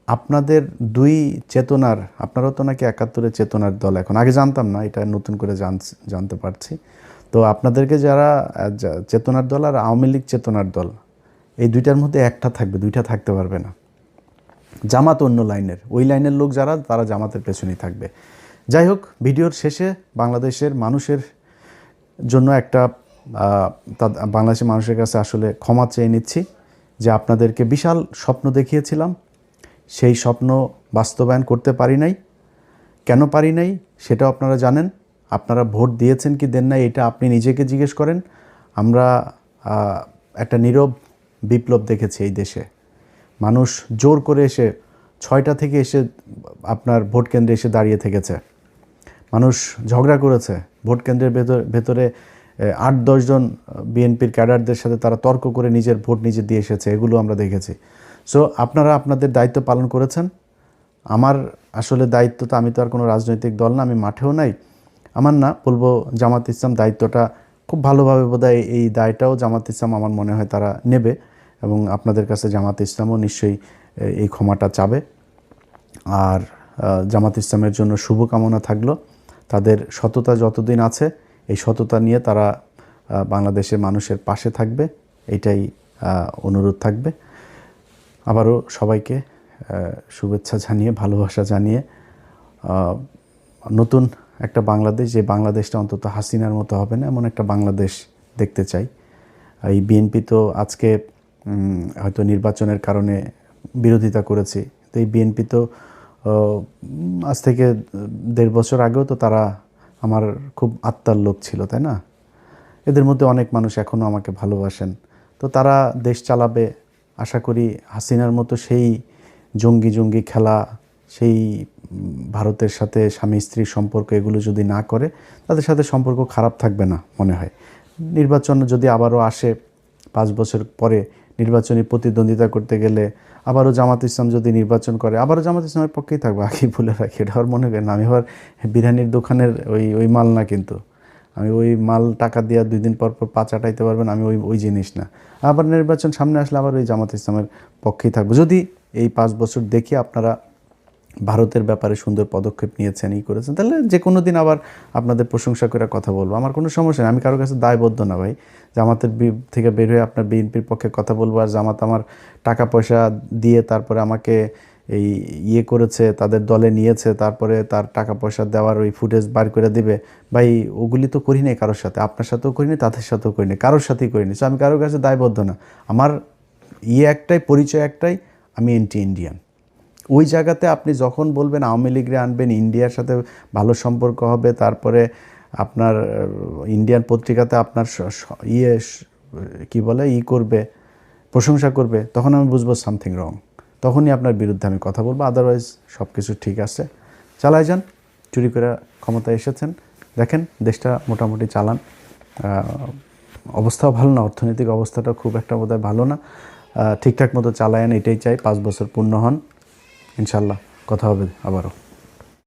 আপনাদের দুই চেতনার, আপনারাও তো নাকি 71-এর চেতনার দল, এখন আগে জানতাম না, এটা নতুন করে জানতে পারছি। তো আপনাদেরকে যারা চেতনার দল আর আওয়ামী লীগ চেতনার দল, এই দুইটার মধ্যে একটা থাকবে, দুইটা থাকতে পারবে না। জামাত অন্য লাইনের, ওই লাইনের লোক যারা, তারা জামাতের পেছনেই থাকবে। যাই হোক, ভিডিওর শেষে বাংলাদেশের মানুষের জন্য একটা বাংলাদেশের মানুষের কাছে আসলে ক্ষমা চেয়ে নিচ্ছি যে আপনাদেরকে বিশাল স্বপ্ন দেখিয়েছিলাম, সেই স্বপ্ন বাস্তবায়ন করতে পারি নাই। কেন পারি নাই সেটাও আপনারা জানেন। আপনারা ভোট দিয়েছেন কি দেন নাই, এটা আপনি নিজেকে জিজ্ঞেস করেন। আমরা একটা নীরব বিপ্লব দেখেছি এই দেশে। মানুষ জোর করে এসে 6টা থেকে এসে আপনার ভোট কেন্দ্রে এসে দাঁড়িয়ে থেকেছে। মানুষ ঝগড়া করেছে ভোট কেন্দ্রের ভেতরে 8-10 জন বিএনপির ক্যাডারদের সাথে তারা তর্ক করে নিজের ভোট নিজে দিয়ে এসেছে, এগুলো আমরা দেখেছি। সো আপনারা আপনাদের দায়িত্ব পালন করেছেন। আমার আসলে দায়িত্ব তো, আমি তো আর কোনো রাজনৈতিক দল না, আমি মাঠেও নাই। আমার না বলবো জামাত ইসলাম দায়িত্বটা খুব ভালোভাবে বোধহয়, এই দায়টাও জামাত ইসলাম আমার মনে হয় তারা নেবে, এবং আপনাদের কাছে জামাত ইসলামও নিশ্চয়ই এই ক্ষমাটা চাবে। আর জামাত ইসলামের জন্য শুভকামনা থাকলো। তাদের সততা যতদিন আছে, এই সততা নিয়ে তারা বাংলাদেশের মানুষের পাশে থাকবে, এটাই অনুরোধ থাকবে। আবারও সবাইকে শুভেচ্ছা জানিয়ে, ভালোবাসা জানিয়ে, নতুন একটা বাংলাদেশ, যে বাংলাদেশটা অন্তত হাসিনার মতো হবে না, এমন একটা বাংলাদেশ দেখতে চাই। এই বিএনপি তো আজকে হয়তো নির্বাচনের কারণে বিরোধিতা করেছি, তো এই বিএনপি তো আজ থেকে 1.5 বছর আগেও তো তারা আমার খুব আত্মার লোক ছিল, তাই না? এদের মধ্যে অনেক মানুষ এখনও আমাকে ভালোবাসেন। তো তারা দেশ চালাবে, আশা করি হাসিনার মতো সেই জঙ্গি খেলা, সেই ভারতের সাথে স্বামী স্ত্রীর সম্পর্ক, এগুলো যদি না করে, তাদের সাথে সম্পর্ক খারাপ থাকবে না মনে হয়। নির্বাচন যদি আবারও আসে 5 বছর পরে, নির্বাচনী প্রতিদ্বন্দ্বিতা করতে গেলে আবারও জামাত ইসলাম যদি নির্বাচন করে, আবারও জামাত ইসলামের পক্ষেই থাকবে। আগেই বলে রাখি, এটা আর মনে করেন আমি আবার বিরিয়ানির দোকানের ওই মাল না, কিন্তু আমি ওই মাল টাকা দিয়ে 2 দিন পর পর পা চাটাইতে পারবেন, আমি ওই জিনিস না। আবার নির্বাচন সামনে আসলে আবার ওই জামাত ইসলামের পক্ষেই থাকবো। যদি এই 5 বছর দেখি আপনারা ভারতের ব্যাপারে সুন্দর পদক্ষেপ নিয়েছেন, করেছেন, তাহলে যে কোনো দিন আবার আপনাদের প্রশংসা করে কথা বলবো, আমার কোনো সমস্যা নেই। আমি কারোর কাছে দায়বদ্ধ না ভাই, জামাতের থেকে বের হয়ে আপনার বিএনপির পক্ষে কথা বলবো, আর জামাত আমার টাকা পয়সা দিয়ে তারপরে আমাকে করেছে, তাদের দলে নিয়েছে, তারপরে তার টাকা পয়সা দেওয়ার ওই ফুটেজ বার করে দিবে, ভাই ওগুলি তো করি নাই কারোর সাথে, আপনার সাথেও করিনি, তাদের সাথেও করিনি, কারোর সাথেই করিনি। সো আমি কারোর কাছে দায়বদ্ধ না। আমার একটাই পরিচয়, একটাই, আমি এন্টি ইন্ডিয়ান। ওই জায়গাতে আপনি যখন বলবেন আওয়ামী লীগরে আনবেন, ইন্ডিয়ার সাথে ভালো সম্পর্ক হবে, তারপরে আপনার ইন্ডিয়ান পত্রিকাতে আপনার কি বলে করবে, প্রশংসা করবে, তখন আমি বুঝবো সামথিং রং, তখনই আপনার বিরুদ্ধে আমি কথা বলবো। আদারওয়াইজ সব কিছু ঠিক আছে, চালায় যান। চুরি করে ক্ষমতায় এসেছেন, দেখেন দেশটা মোটামুটি চালান। অবস্থাও ভালো না, অর্থনৈতিক অবস্থাটা খুব একটা বোধহয় ভালো না, ঠিকঠাক মতো চালায়েন, এটাই চাই। 5 বছর পূর্ণ হন, ইনশাল্লাহ কথা হবে আবারও।